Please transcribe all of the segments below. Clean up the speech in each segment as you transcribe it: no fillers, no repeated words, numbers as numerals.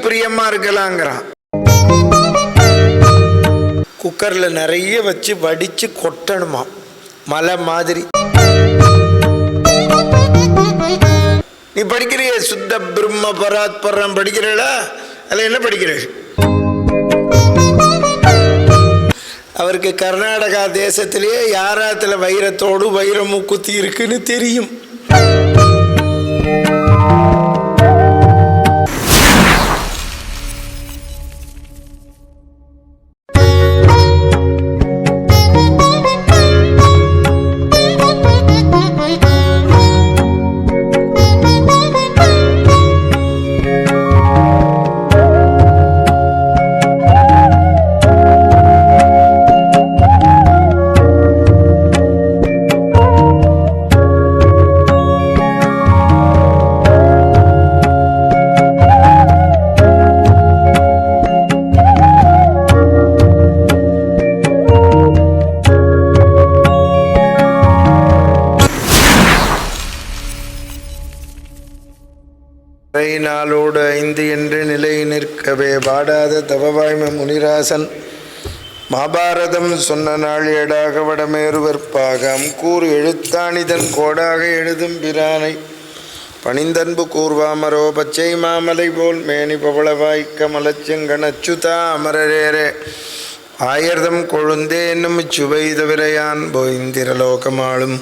பிரியமா இருக்கலாங்கிறான். குக்கர்ல நிறைய வச்சு வடிச்சு கொட்டணுமா, மலை மாதிரி. நீ படிக்கிறிய சுத்த பிரம்ம பராத்பரம் படிக்கிறீளா? அதில் என்ன படிக்கிறீள்? அவருக்கு கர்நாடகா தேசத்திலேயே யாராத்துல வைரத்தோடு வைர மூக்குத்தி இருக்குன்னு தெரியும். நாளோடு 5 என்று நிலை நிற்கவே வாடாத தவவாய்மை முனிராசன் மகாபாரதம் சொன்ன நாள் ஏடாக வடமேறுவற்பாகம் கூறு எழுத்தாணிதன் கோடாக எழுதும் பிரானை பணிந்தன்பு கூர்வாமரோ பச்சை மாமலை போல் மேனி பவளவாய்க்க மலச்செங்கன் அச்சுதா அமரரேரே ஆயர்தம் கொழுந்தே என்னும் இச்சுவை தவிரையான் போய்ந்திரலோகமாளும்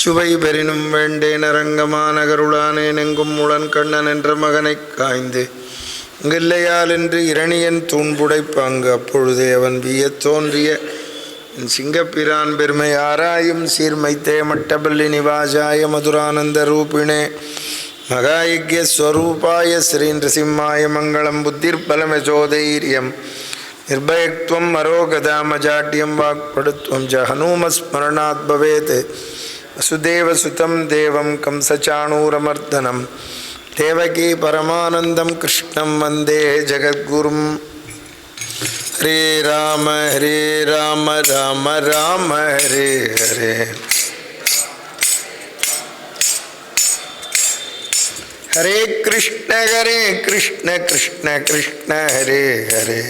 சுவை பெறினும் வேண்டேன் அரங்கமானகருளானேன் எங்கும் முளன் கண்ணன் என்ற மகனை காய்ந்து இங்கில்லையால் என்று இரணியன் தூண்புடைப்பு அங்கு அப்பொழுதே அவன் வியத் தோன்றிய சிங்கப்பிரான் பெருமை ஆராயும் சீர்மைத்தே மட்டபல்லி நிவாசாய மதுரானந்த ரூபிணே மகாயஜ்யஸ்வரூபாய ஸ்ரீ நிருசிம்மாய மங்களம் புத்திர்பலமஜோதைரியம் நிர்பயத்வம் மரோகதாமஜாட்யம் வாக்படுத்வம் ஜ ஹனூமஸ்மரணாத் பவேத் வசுதேவசுதம் தேவம் கம்சச்சாணூரமர்தனம் தேவகி பரமானந்தம் கிருஷ்ணம் வந்தே ஜகத்குரும். ஹரே ராம ராம ராம ஹரே ஹரே ஹரே கிருஷ்ண கிருஷ்ண கிருஷ்ண ஹரே ஹரே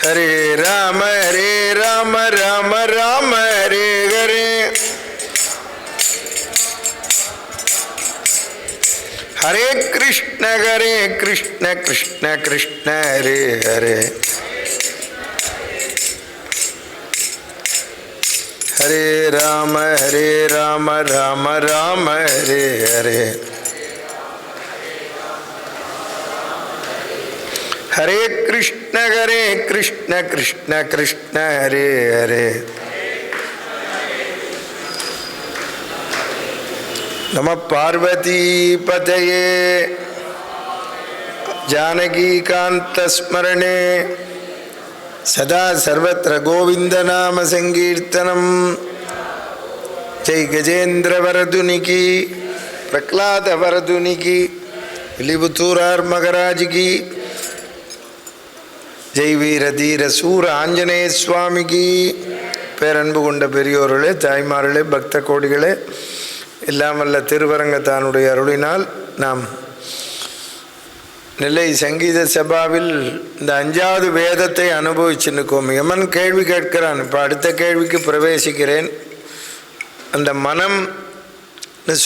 ஹரே ராம ராம ராம ஹரே ஹரே ஹரே கிருஷ்ண கிருஷ்ண கிருஷ்ண ஹரே ஹரே ஹரே ராம ராம ராம ஹரே ஹரே ஹரே கிருஷ்ண கிருஷ்ண கிருஷ்ண ஹரே ஹரே. நம பார்வதி பதயே ஜானகீகாந்த ஸ்மரணே சதா சர்வத்ர கோவிந்த நாம சங்கீர்த்தனம். ஜெய் கஜேந்திர வரதுனிகி பிரகலாத வரதுனிகி வில்லிபுத்தூரார் மகராஜிகி ஜெய் வீர தீர சூர ஆஞ்சநேய சுவாமிக்கு. பேரன்பு கொண்ட பெரியோர்களே, தாய்மார்களே, பக்த கோடிகளே, எல்லாம் வல்ல திருவரங்கத்தானுடைய அருளினால் நாம் நெல்லை சங்கீத சபாவில் இந்த 5வது வேதத்தை அனுபவிச்சுருக்கோம். யமன் கேள்வி கேட்கிறான். இப்போ அடுத்த கேள்விக்கு பிரவேசிக்கிறேன். அந்த மனம்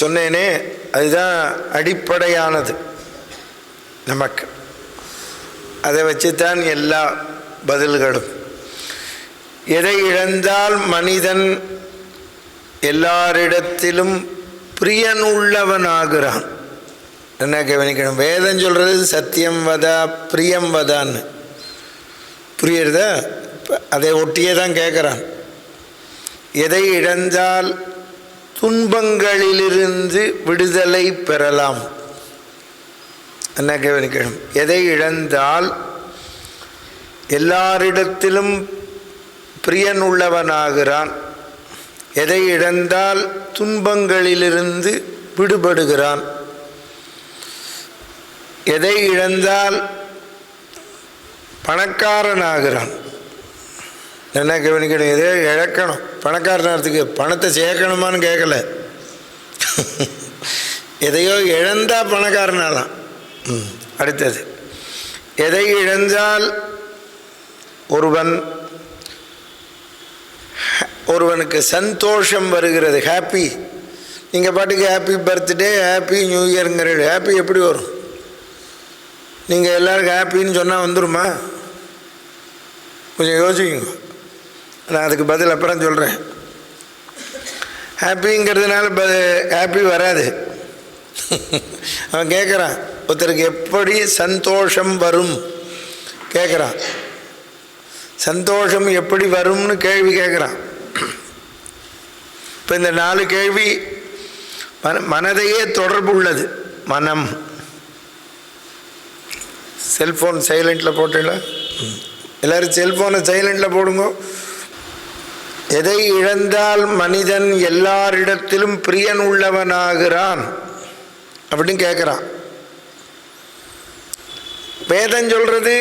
சொன்னேனே, அதுதான் அடிப்படையானது நமக்கு. அதை வச்சுத்தான் எல்லா பதில்களும். எதை இழந்தால் மனிதன் எல்லாரிடத்திலும் பிரியனுள்ளவனாகிறான். என்ன கவனிக்கணும்? வேதம் சொல்கிறது சத்தியம் வதா பிரியம் வதான்னு. புரியுறதா? அதை ஒட்டியே தான் கேட்குறான். எதை இழந்தால் துன்பங்களிலிருந்து விடுதலை பெறலாம். என்ன கவனிக்கணும்? எதை இழந்தால் எல்லாரிடத்திலும் பிரியனுள்ளவனாகிறான், எதை இழந்தால் துன்பங்களிலிருந்து விடுபடுகிறான், எதை இழந்தால் பணக்காரனாகிறான். என்ன கவனிக்கணும்? எதை இழக்கணும். பணக்காரனாகிறதுக்கு பணத்தை சேர்க்கணுமான்னு கேட்கல. எதையோ இழந்தால் பணக்காரனாலாம். அடுத்தது, எதை இழந்தால் ஒருவனுக்கு சந்தோஷம் வருகிறது, ஹாப்பி. நீங்கள் பாட்டுக்கு ஹாப்பி பர்த்டே, ஹாப்பி நியூ இயருங்கிற ஹாப்பி எப்படி வரும்? நீங்கள் எல்லாருக்கும் ஹாப்பின்னு சொன்னால் வந்துடுமா? கொஞ்சம் யோசிக்குங்க. நான் அதுக்கு பதில் அப்புறம் சொல்கிறேன். ஹாப்பிங்கிறதுனால ஹாப்பி வராது. அவன் கேட்குறான், ஒருத்தருக்கு எப்படி சந்தோஷம் வரும் கேட்குறான். சந்தோஷம் எப்படி வரும்னு கேள்வி கேட்குறான். இப்போ இந்த 4 கேள்வி மனதையே தொடர்பு உள்ளது. மனம். செல்ஃபோன் சைலண்டில் போட்டுல, எல்லோரும் செல்ஃபோனை சைலண்டில் போடுங்க. எதை இழந்தால் மனிதன் எல்லாரிடத்திலும் பிரியன் உள்ளவனாகிறான் அப்படின்னு கேட்குறான். வேதம் சொல்கிறது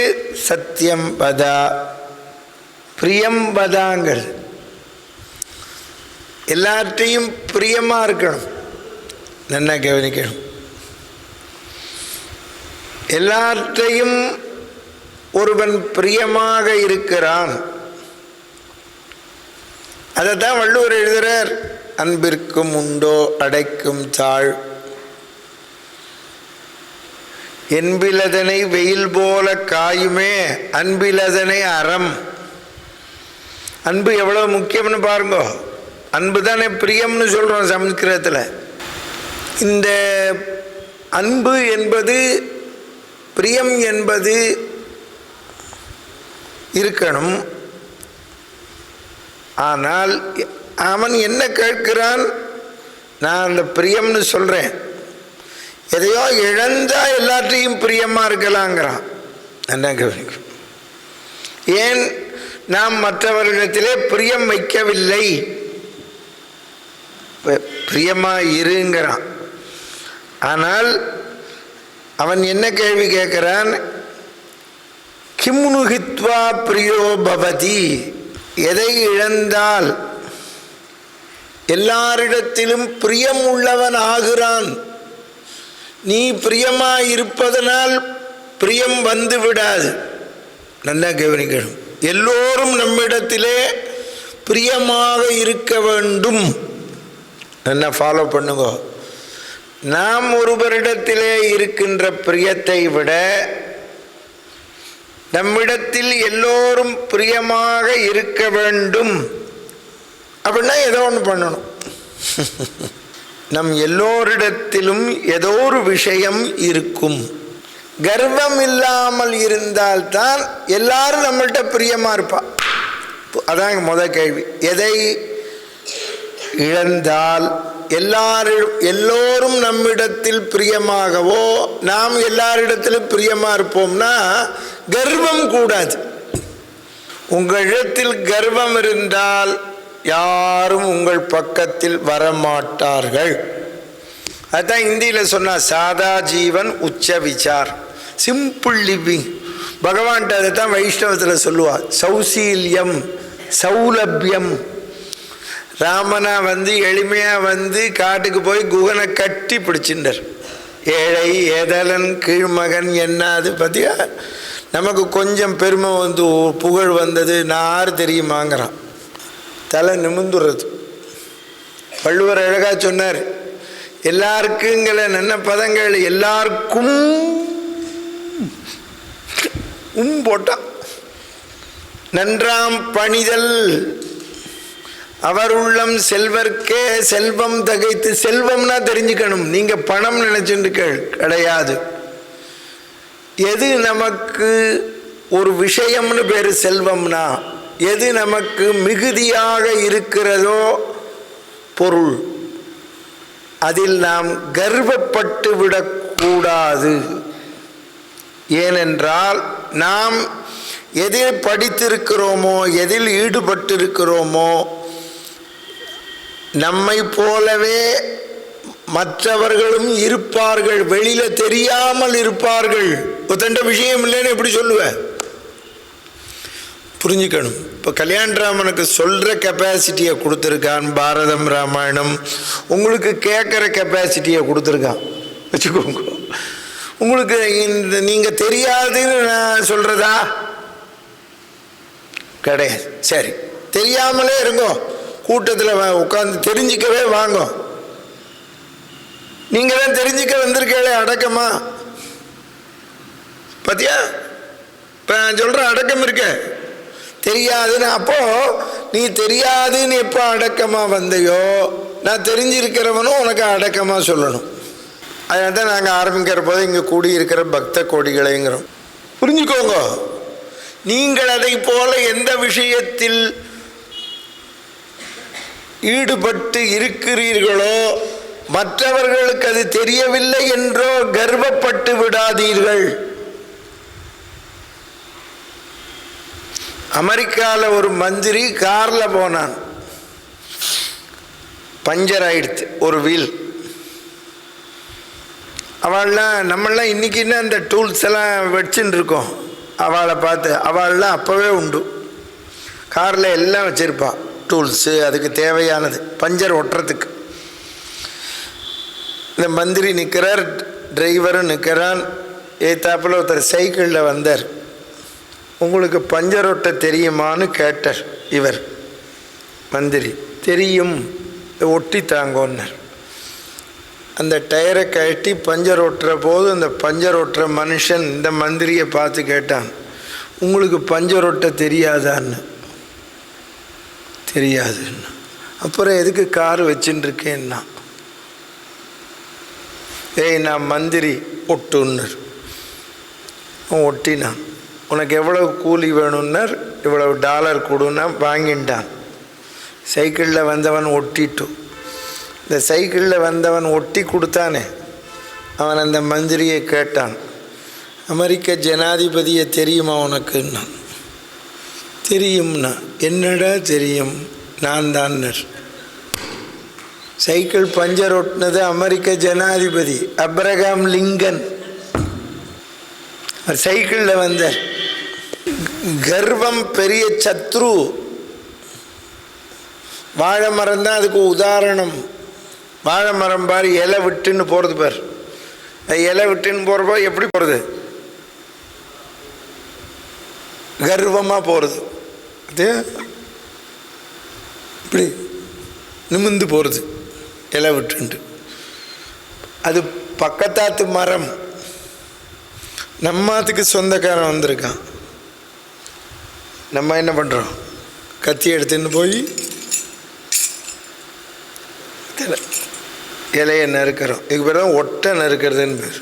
சத்தியம் பதா, பிரியம் பதாங்கள். எல்லார்ட்டையும் பிரியமாக இருக்கணும். நல்லா கவனிக்கணும். எல்லார்ட்டையும் ஒருவன் பிரியமாக இருக்கிறான். அதைத்தான் வள்ளுவர் எழுதுகிறார். அன்பிற்கும் உண்டோ அடைக்கும் தாழ், என்பிலதனை வெயில் போல காயுமே அன்பிலதனை அறம். அன்பு எவ்வளோ முக்கியம்னு பாருங்க. அன்பு தானே பிரியம்னு சொல்கிறோம் சமஸ்கிருதத்தில். இந்த அன்பு என்பது, பிரியம் என்பது இருக்கணும். ஆனால் அவன் என்ன கேட்கிறான்? நான் அந்த பிரியம்னு சொல்கிறேன், எதையோ இழந்தால் எல்லாத்தையும் பிரியமாக இருக்கலாங்கிறான். என்ன கவனிக்கும். ஏன் நாம் மற்றவர்களிடத்திலே பிரியம் வைக்கவில்லை? பிரியமாக இருங்கிறான். ஆனால் அவன் என்ன கேள்வி கேட்கிறான்? கிம்னுஹித்வா பிரியோ பவதி. எதை இழந்தால் எல்லாரிடத்திலும் பிரியம் உள்ளவன் ஆகிறான்? நீ பிரியமாக இருப்பதனால் பிரியம் வந்து விடாது. நல்லா கவனிக்கணும். எல்லோரும் நம்மிடத்திலே பிரியமாக இருக்க வேண்டும். நல்லா ஃபாலோ பண்ணுங்க. நாம் ஒருவரிடத்திலே இருக்கின்ற பிரியத்தை விட நம்மிடத்தில் எல்லோரும் பிரியமாக இருக்க வேண்டும் அப்படின்னா ஏதோ ஒன்று பண்ணணும். நம் எல்லோரிடத்திலும் ஏதோ ஒரு விஷயம் இருக்கும். கர்வம் இல்லாமல் இருந்தால்தான் எல்லாரும் நம்மள்கிட்ட பிரியமாக இருப்பா. அதான் முதல் கேள்வி. எதை இழந்தால் எல்லோரும் நம்மிடத்தில் பிரியமாகவோ நாம் எல்லாரிடத்திலும் பிரியமாக இருப்போம்னா கர்வம் கூடாது. உங்களிடத்தில் கர்வம் இருந்தால் யாரும் உங்கள் பக்கத்தில் வரமாட்டார்கள். அதுதான் இந்தியில் சொன்னால் சாதா ஜீவன் உச்ச விசார், சிம்பிள் லிவிங். பகவான்கிட்ட அதை தான் வைஷ்ணவத்தில் சொல்லுவார். சௌசீல்யம், சௌலபியம். ராமனா எளிமையாக காட்டுக்கு போய் குகனை கட்டி பிடிச்சின்றார். ஏழை ஏதலன் கீழ்மகன் என்னாது பார்த்தியா. நமக்கு கொஞ்சம் பெருமை புகழ் வந்தது, நான் யார் தெரியுமாங்கிறான். தலை நிமிந்துறது. வள்ளுவர் அழகாக சொன்னார், எல்லாருக்குங்கிற நல்ல பதங்கள் எல்லாருக்கும் போட்டான். நன்றாம் பணிதல் அவர் உள்ளம் செல்வர்க்கே செல்வம் தகைத்து. செல்வம்னா தெரிஞ்சுக்கணும், நீங்கள் பணம் நினைச்சுட்டு கிடையாது. எது நமக்கு ஒரு விஷயம்னு பேர் செல்வம்னா, எது நமக்கு மிகுதியாக இருக்கிறதோ பொருள், அதில் நாம் கர்வப்பட்டு விடக்கூடாது. ஏனென்றால் நாம் எதில் படித்திருக்கிறோமோ, எதில் ஈடுபட்டிருக்கிறோமோ, நம்மை போலவே மற்றவர்களும் இருப்பார்கள். வெளியில் தெரியாமல் இருப்பார்கள். ஒத்தண்ட விஷயம் இல்லைன்னு எப்படி சொல்லுவேன்? புரிஞ்சுக்கணும். இப்போ கல்யாணராமனுக்கு சொல்கிற கெப்பாசிட்டியை கொடுத்துருக்கான் பாரதம் ராமாயணம். உங்களுக்கு கேட்குற கெப்பாசிட்டியை கொடுத்துருக்கான். வச்சுக்கோங்க. உங்களுக்கு இந்த நீங்கள் தெரியாதுன்னு நான் சொல்கிறதா கிடையாது. சரி, தெரியாமலே இருங்கோ, கூட்டத்தில் உட்காந்து தெரிஞ்சிக்கவே வாங்க. நீங்கள் தான் தெரிஞ்சிக்க வந்திருக்கே அடக்கமா. பார்த்தியா, இப்போ நான் சொல்கிற அடக்கம் இருக்க தெரியாதுன்னு. அப்போது நீ தெரியாதுன்னு எப்போ அடக்கமாக வந்தையோ, நான் தெரிஞ்சிருக்கிறவனும் உனக்கு அடக்கமாக சொல்லணும். அதனால தான் நாங்கள் ஆரம்பிக்கிற போது இங்கே கூடியிருக்கிற பக்த கோடிகளைங்கிறோம். புரிஞ்சுக்கோங்க, நீங்கள் அதை போல எந்த விஷயத்தில் ஈடுபட்டு இருக்கிறீர்களோ மற்றவர்களுக்கு அது தெரியவில்லை என்றோ கர்வப்பட்டு விடாதீர்கள். அமெரிக்காவில் ஒரு மந்திரி காரில் போனான், பஞ்சர் ஆயிடுத்து ஒரு வீல். அவள்லாம் நம்மளாம் இன்றைக்கி இன்னும் அந்த டூல்ஸ் எல்லாம் வச்சுன்னு இருக்கோம். அவளை பார்த்து அவள்லாம் அப்போவே உண்டு, காரில் எல்லாம் வச்சுருப்பாள் டூல்ஸு, அதுக்கு தேவையானது பஞ்சர் ஒட்டுறதுக்கு. இந்த மந்திரி நிற்கிறார், டிரைவரும் நிற்கிறான். ஏத்தாப்பில் ஒருத்தர் சைக்கிளில் வந்தார். உங்களுக்கு பஞ்சர் ஒட்ட தெரியுமான்னு கேட்டார் இவர் மந்திரி. தெரியும், ஒட்டி தாங்கன்னார். அந்த டயரை கழட்டி பஞ்சர் ஒட்டுற போது அந்த பஞ்சர் ஒட்டுற மனுஷன் இந்த மந்திரியை பார்த்து கேட்டான், உங்களுக்கு பஞ்சர் ஒட்ட தெரியாதான்னு. தெரியாதுன்னு. அப்புறம் எதுக்கு கார் வச்சுன்னு இருக்கேன்னா, ஏய் நான் மந்திரி ஒட்டுன்னர். ஒட்டினான். உனக்கு எவ்வளவு கூலி வேணும்னார், இவ்வளவு டாலர் கொடுன்னா வாங்கிட்டான். சைக்கிளில் வந்தவன் ஒட்டிட்டோம். இந்த சைக்கிளில் வந்தவன் ஒட்டி கொடுத்தானே, அவன் அந்த மந்திரியை கேட்டான், அமெரிக்க ஜனாதிபதியை தெரியுமா உனக்குன்னா. தெரியும்னா. என்னடா தெரியும், நான் தான்னர். சைக்கிள் பஞ்சர் ஒட்டினது அமெரிக்க ஜனாதிபதி அப்ரஹாம் லிங்கன். சைக்கிளில் வந்தார். கர்வம் பெரிய சத்ரு. வாழை மரம் தான் அதுக்கு உதாரணம். வாழை மரம் பார், இலை விட்டுன்னு போகிறது பார். இலை விட்டுன்னு போகிறப்போ எப்படி போகிறது, கர்வமாக போகிறது. அது இப்படி நிமிந்து போகிறது இலை விட்டுண்டு. அது பக்கத்தாத்து மரம். நம்மத்துக்கு சொந்தக்காரன் வந்திருக்கான். நம்ம என்ன பண்ணுறோம், கத்தி எடுத்துன்னு போய் இலையை நறுக்கிறோம். இதுக்கு பேர் தான் ஒட்டை நறுக்கிறதுன்னு பேர்.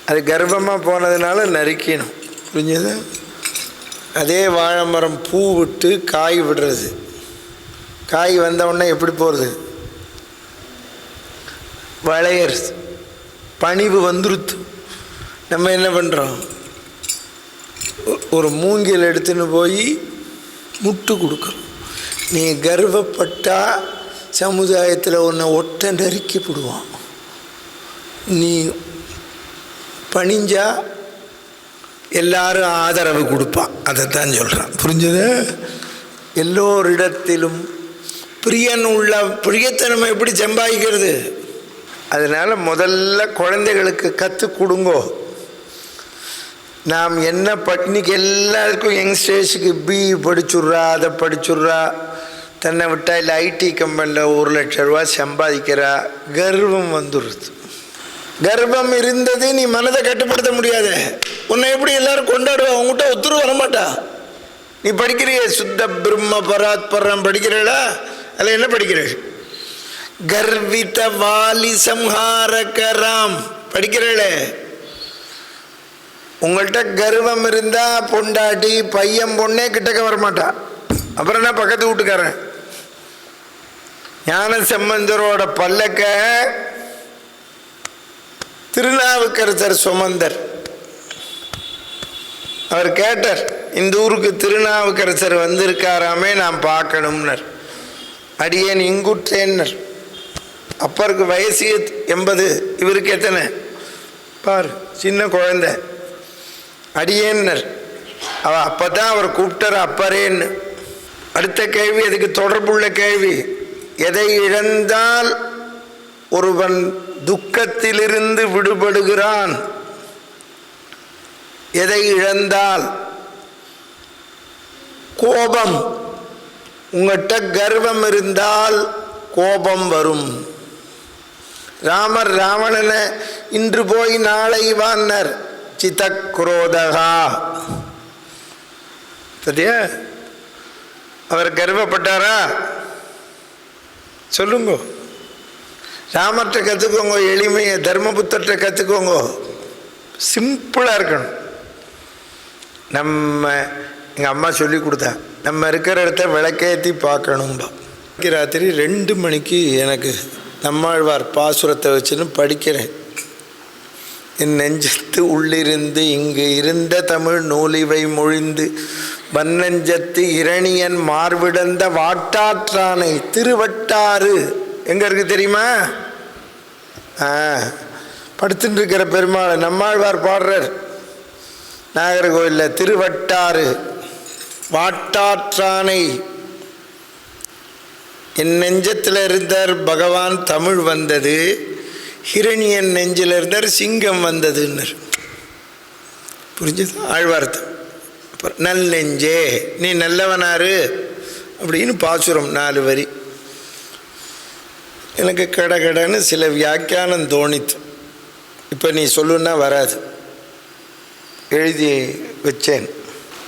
அது கர்ப்பமாக போனதுனால நறுக்கணும். புரிஞ்சது? அதே வாழை மரம் பூ விட்டு காய் விடுறது. காய் வந்தவுடனே எப்படி போகிறது, வளையறது. பணிவு வந்துருத்து. நம்ம என்ன பண்ணுறோம், ஒரு மூங்கில் எடுத்துன்னு போய் முட்டு கொடுக்குறோம். நீ கர்வப்பட்டா சமுதாயத்தில் உன்னை ஒட்டை நறுக்கி விடுவான். நீ பணிஞ்சா எல்லாரும் ஆதரவு கொடுப்பான். அதைத்தான் சொல்கிறான். புரிஞ்சது? எல்லோரிடத்திலும் பிரியன் உள்ள பிரியத்தை நம்ம எப்படி சம்பாதிக்கிறது? அதனால் முதல்ல குழந்தைகளுக்கு கற்றுக் கொடுங்கோ. நாம் என்ன இன்னைக்கு எல்லாருக்கும் யங்ஸ்டர்ஸுக்கு பிஇ படிச்சுட்றா, அதை படிச்சுட்றா, தன்னை விட்டால் இல்லை ஐடி கம்பெனியில் 1 லட்சம் ரூபா சம்பாதிக்கிறா. கர்வம் வந்துடுது. கர்வம் இருந்தது நீ மனதை கட்டுப்படுத்த முடியாது. உன்னை எப்படி எல்லாரும் கொண்டாடுவா? உங்ககிட்ட ஒத்துரு வரமாட்டா. நீ படிக்கிறிய சுத்த பிரம்ம பராத்பரம் படிக்கிறீளா? அதில் என்ன படிக்கிறீள்? கர்வித வாலி சம்ஹாரகராம் படிக்கிறீளே. உங்கள்கிட்ட கர்வம் இருந்தால் பொண்டாட்டி பையன் பொண்ணே கிட்டக்க வரமாட்டா. அப்புறம் நான் பக்கத்து வீட்டுக்காரன். ஞான சம்பந்தரோட பல்லக்க திருநாவுக்கரசர் சுமந்தர். அவர் கேட்டார், இந்த ஊருக்கு திருநாவுக்கரசர் வந்திருக்காராமே, நான் பார்க்கணும்னர். அடியேன் இங்குற்றேன்னர். அப்பருக்கு வயசு 80, இவருக்கு எத்தனை பார், சின்ன குழந்தை. அடியேன்னர். அப்போ தான் அவர் கூப்பிட்டார் அப்பரேன்னு. அடுத்த கேள்வி, அதுக்கு தொடர்புள்ள கேள்வி, எதை இழந்தால் ஒருவன் துக்கத்திலிருந்து விடுபடுகிறான். எதை இழந்தால்? கோபம். உங்கள்கிட்ட கர்வம் இருந்தால் கோபம் வரும். ராமர் ராவணனை இன்று போய் நாளை வான்னர் சிதக்ரோதகா. சரியா? அவர் கர்வப்பட்டாரா? சொல்லுங்க. ராமர்கிட்ட கற்றுக்கோங்க எளிமையை, தர்மபுத்திரத்தை கற்றுக்கோங்க. சிம்பிளாக இருக்கணும். நம்ம எங்கள் அம்மா சொல்லி கொடுத்தா, நம்ம இருக்கிற இடத்த விளக்கேற்றி பார்க்கணும்பா. ராத்திரி 2 மணிக்கு எனக்கு நம்மாழ்வார் பாசுரத்தை வச்சுன்னு படிக்கிறேன். என் நெஞ்சத்து உள்ளிருந்து இங்கு இருந்த தமிழ் நூலிவை மொழிந்து வன்னஞ்சத்து இரணியன் மார்விடந்த வாட்டாற்றானை. திருவட்டாறு எங்கே இருக்குது தெரியுமா? படுத்துட்டு இருக்கிற பெருமாள் நம்மாழ்வார் பாடுறார் நாகர்கோவிலில். திருவட்டாறு வாட்டாற்றானை. என் நெஞ்சத்தில் இருந்தார் பகவான், தமிழ் வந்தது. ஹிரணியன் நெஞ்சில் இருந்தார், சிங்கம் வந்ததுன்னு. புரிஞ்சது? ஆழ்வார்த்தம். நல் நெஞ்சே நீ நல்லவனாரு அப்படின்னு பாசுரம் 4 வரி. எனக்கு கடன்னு சில வியாக்கியானம் தோணித்து. இப்போ நீ சொல்லுன்னா வராது, எழுதி வச்சேன்.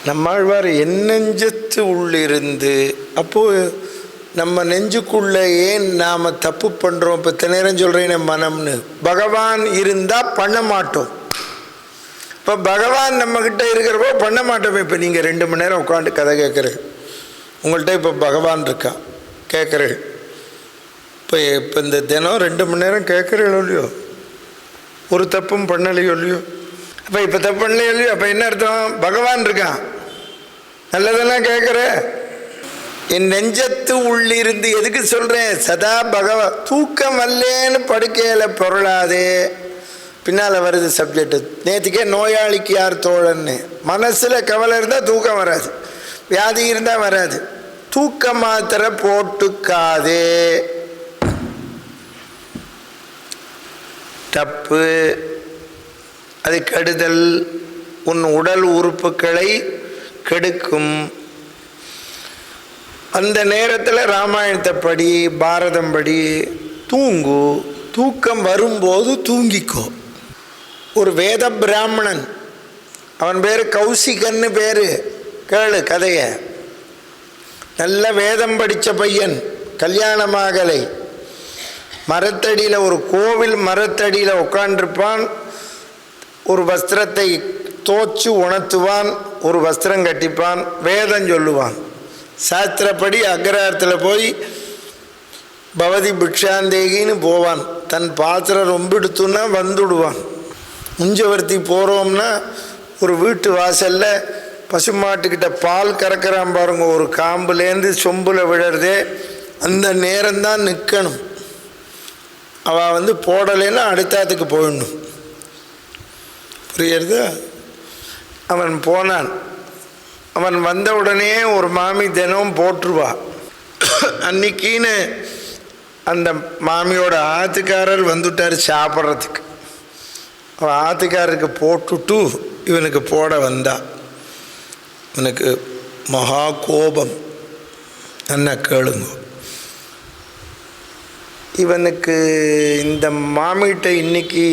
நம்மாழ்வார் என் நெஞ்சத்து உள்ளிருந்து. அப்போது நம்ம நெஞ்சுக்குள்ளே ஏன் நாம் தப்பு பண்ணுறோம்? இப்போ இத்தனை நேரம் சொல்கிறேன் மனம்னு. பகவான் இருந்தால் பண்ண மாட்டோம். இப்போ பகவான் நம்மக்கிட்ட இருக்கிறப்போ பண்ண மாட்டோம். இப்போ நீங்கள் 2 மணி நேரம் உட்காந்து கதை கேட்குறேன். உங்கள்கிட்ட இப்போ பகவான் இருக்கா கேட்குறேன். இப்போ இந்த தினம் 2 மணி நேரம் கேட்குறீங்களோ இல்லையோ? ஒரு தப்பும் பண்ணலையோ இல்லையோ? அப்போ இப்போ தப்பு பண்ணலையோ இல்லையோ? அப்போ என்ன அர்த்தம்? பகவான் இருக்கான். நல்லதெல்லாம் கேட்குற. என் நெஞ்சத்து உள்ளிருந்து எதுக்கு சொல்கிறேன்? சதா தூக்கம் அல்லேன்னு படுக்கையில் பொருளாதே. பின்னால் வருது சப்ஜெக்டு. நேற்றுக்கே நோயாளிக்கு யார் தோழன்னு. மனசில் கவலை இருந்தால் தூக்கம் வராது, வியாதி இருந்தால் வராது. தூக்க மாத்திரை போட்டுக்காதே. தப்பு, அது கெடுதல். உன் உடல் உறுப்புகளை கெடுக்கும். அந்த நேரத்தில் ராமாயணத்தை படி, பாரதம் படி, தூங்கு. தூக்கம் வரும்போது தூங்கிக்கோ. ஒரு வேத பிராமணன், அவன் பேர் கௌசிகன்னு பேர். கேளு கதையை. நல்ல வேதம் படித்த பையன், கல்யாணமாகலை. மரத்தடியில், ஒரு கோவில் மரத்தடியில் உட்காண்டிருப்பான். ஒரு வஸ்திரத்தை தோச்சு உணர்த்துவான், ஒரு வஸ்திரம் கட்டிப்பான், வேதம் சொல்லுவான். சாஸ்திரப்படி அக்ரஹாரத்தில் போய் பவதி பிக்ஷாந்தேகின்னு போவான். தன் பாத்திரம் ரொம்ப எடுத்துன்னா வந்துடுவான். முஞ்சவர்த்தி போகிறோம்னா ஒரு வீட்டு வாசலில் பசுமாட்டுக்கிட்ட பால் கறக்கிறான் பாருங்க, ஒரு காம்புலேருந்து சொம்பில் விழறதே, அந்த நேரம்தான் நிற்கணும். அவள் போடலைன்னா அடுத்தாத்துக்கு போயிடணும். புரியுறதா? அவன் போனான். அவன் வந்த உடனே ஒரு மாமி தினம் போட்டுருவா. அன்னைக்கின்னு அந்த மாமியோட ஆத்துக்காரர் வந்துட்டார் சாப்பிட்றதுக்கு. அவன் ஆத்துக்காரருக்கு போட்டுட்டு இவனுக்கு போட வந்தா. இவனுக்கு மகா கோபம். என்ன கேளுங்க. இவனுக்கு இந்த மாமிகிட்ட இன்னைக்கு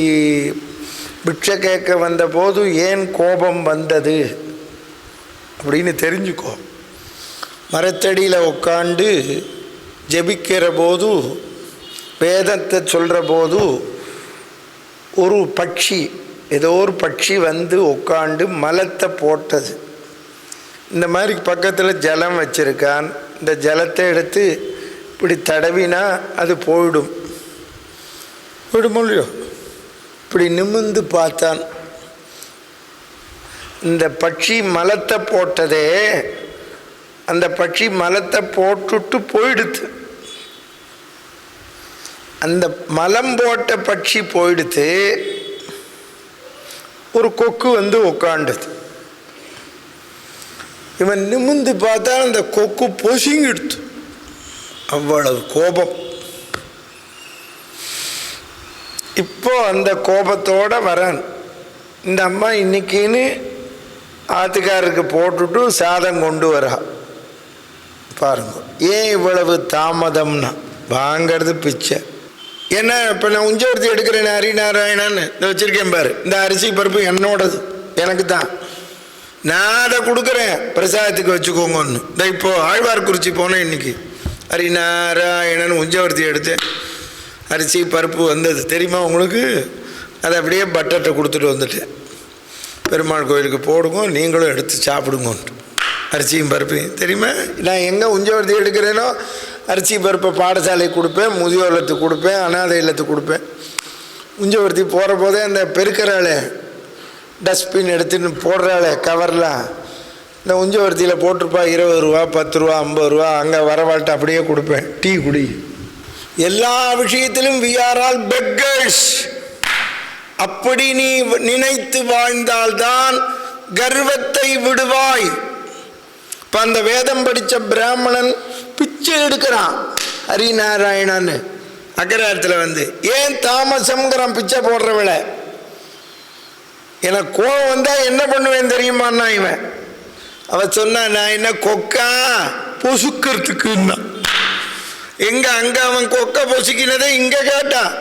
பிட்சை கேட்க வந்தபோது ஏன் கோபம் வந்தது அப்படின்னு தெரிஞ்சுக்கோ. மரத்தடியில் உட்காண்டு ஜெபிக்கிற போது, வேதத்தை சொல்கிற போது, ஒரு பட்சி, ஏதோ ஒரு பட்சி உட்காண்டு மலத்தை போட்டது. இந்த மாதிரி பக்கத்தில் ஜலம் வச்சுருக்கான். இந்த ஜலத்தை எடுத்து இப்படி தடவினா அது போயிடும். போயிடுமோ இல்லையோ? இப்படி நிமிர்ந்து பார்த்தான். இந்த பட்சி மலத்தை போட்டதே, அந்த பட்சி மலத்தை போட்டுட்டு போயிடுத்து. அந்த மலம் போட்ட பட்சி போயிடுத்து. ஒரு கொக்கு உட்காண்டது. இவன் நிமிர்ந்து பார்த்தா அந்த கொக்கு பொசுங்கிடுத்து. அவ்வளவு கோபம். இப்போ அந்த கோபத்தோட வரான். இந்த அம்மா இன்னைக்குன்னு ஆத்துக்காருக்கு போட்டுட்டு சாதம் கொண்டு வரா. பாருங்க ஏன் இவ்வளவு தாமதம்னா, வாங்கிறது பிச்சை. ஏன்னா இப்போ நான் உஞ்சவர்த்தி எடுக்கிறேன் ஹரிநாராயணன்னு இந்த வச்சிருக்கேன் பாரு, இந்த அரிசி பருப்பு என்னோடது, எனக்கு தான், நான் அதை கொடுக்குறேன் பிரசாதத்துக்கு வச்சுக்கோங்கன்னு. இந்த இப்போ ஆழ்வார்குறிச்சி போனேன் இன்னைக்கு, ஹரிநாராயணன் உஞ்சவர்த்தி எடுத்தேன், அரிசி பருப்பு வந்தது தெரியுமா உங்களுக்கு. அதை அப்படியே பட்டர்கிட்ட கொடுத்துட்டு வந்துட்டேன், பெருமாள் கோயிலுக்கு போடுங்க நீங்களும் எடுத்து சாப்பிடுங்கன்ட்டு. அரிசியும் பருப்பையும் தெரியுமா. நான் எங்கே உஞ்சவர்த்தி எடுக்கிறேனோ அரிசி பருப்பை பாடசாலைக்கு கொடுப்பேன், முதியோர் இல்லத்துக்கு கொடுப்பேன், அனாதை இல்லத்துக்கு கொடுப்பேன். உஞ்சவர்த்தி போகிற போதே அந்த பெருக்கிறாளே டஸ்ட்பின் எடுத்துன்னு போடுறாளே கவர்லாம், இந்த உஞ்சவர்த்தியில் போட்டிருப்பா 20 ரூபா 10 ரூபா 50 ரூபா, அங்கே வரவாழ்கிட்ட அப்படியே கொடுப்பேன், டீ குடி. எல்லா விஷயத்திலும் we are all beggars. அப்படி நீ நினைத்து வாழ்ந்தால்தான் கர்வத்தை விடுவாய். இப்போ அந்த வேதம் படித்த பிராமணன் பிச்சை எடுக்கிறான் ஹரிநாராயணன்னு அகராரத்தில் வந்து. ஏன் தாமசம்ங்கிறான் பிச்சை போடுறவள. எனக்கு கோவம் வந்தால் என்ன பண்ணுவேன் தெரியுமான்னா இவன். அவன் சொன்னா நான் என்ன கொக்கா பொசுக்கிறதுக்குன்னா, எங்க அங்கே அவன் கொக்க பொசுக்கினதை இங்கே கேட்டான்.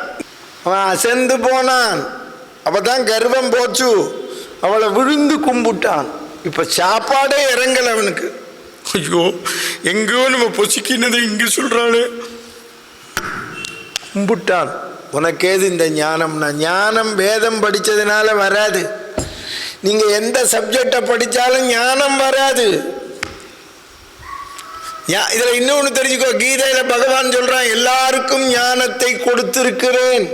அவன் அசந்து போனான். அப்பதான் கர்வம் போச்சு, அவளை விழுந்து கும்பிட்டான். இப்ப சாப்பாடே இறங்கல அவனுக்கு. ஐயோ எங்கோ நம்ம பொசிக்கினதை இங்க சொல்றாளே, கும்பிட்டான். உனக்கேது இந்த ஞானம்னா, ஞானம் வேதம் படிச்சதுனால வராது. நீங்க எந்த சப்ஜெக்டை படிச்சாலும் ஞானம் வராது. இதுல இன்னொன்னு தெரிஞ்சுக்கோ, கீதையில பகவான் சொல்றான் எல்லாருக்கும் ஞானத்தை கொடுத்திருக்கிறேன்,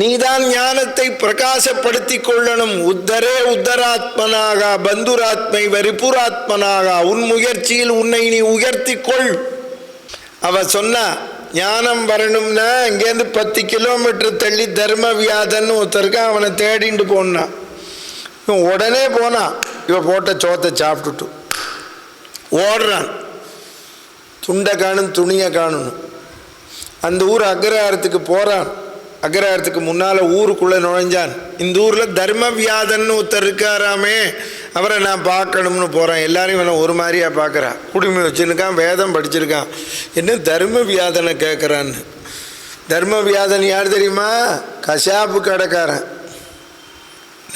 நீதான் ஞானத்தை பிரகாசப்படுத்தி கொள்ளணும். உத்தரே உத்தராத்மனாக பந்துராத்மை வரிபுராத்மனாக, உன் முயற்சியில் உன்னை நீ உயர்த்தி கொள். அவ சொன்னா ஞானம் வரணும்னா இங்கேருந்து 10 கிலோமீட்டர் தள்ளி தர்ம வியாதன்னு ஒருத்தருக்கு அவனை தேடிட்டு போனான். இவன் உடனே போனான், இவ போட்ட சோத்தை சாப்பிட்டுட்டு ஓடுறான். துண்டை காணும் துணியை காணணும். அந்த ஊர் அக்ரஹாரத்துக்கு போகிறான். அக்ரஹாரத்துக்கு முன்னால் ஊருக்குள்ளே நுழைஞ்சான். இந்த ஊரில் தர்ம வியாதன்னு ஒருத்தர் இருக்காராமே, அவரை நான் பார்க்கணும்னு போகிறேன். எல்லாரையும் இவனை ஒரு மாதிரியாக பார்க்குறான். குடுமி வச்சுருக்கான், வேதம் படிச்சிருக்கான், என்ன தர்ம வியாதனை கேட்குறான்னு. தர்ம வியாதன் யார் தெரியுமா? கசாப்பு கடைக்காரன்.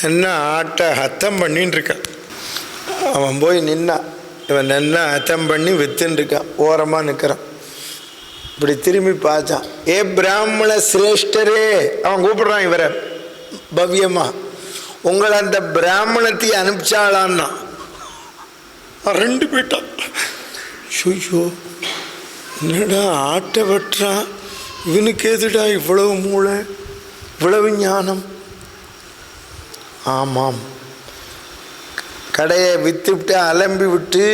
என்ன ஆட்டை ஹத்தம் பண்ணின்னு இருக்கான். அவன் போய் நின்னான். இவன் நின்னா ஹத்தம் பண்ணி வித்துன்னு இருக்கான். ஓரமாக நிற்கிறான். இப்படி திரும்பி பார்த்தான். ஏ பிராமண சிரேஷ்டரே, அவன் கூப்பிடுறான் இவரை பவ்யமா, உங்களை அந்த பிராமணத்தை அனுப்பிச்சாளான்னா. 2 போயிட்டான். ஐயோ என்னடா ஆட்டை வெட்டுறான், இவனுக்கு எதுடா இவ்வளவு மூளை இவ்வளவு ஞானம்? ஆமாம், கடையை விற்றுவிட்டு அலம்பி விட்டு,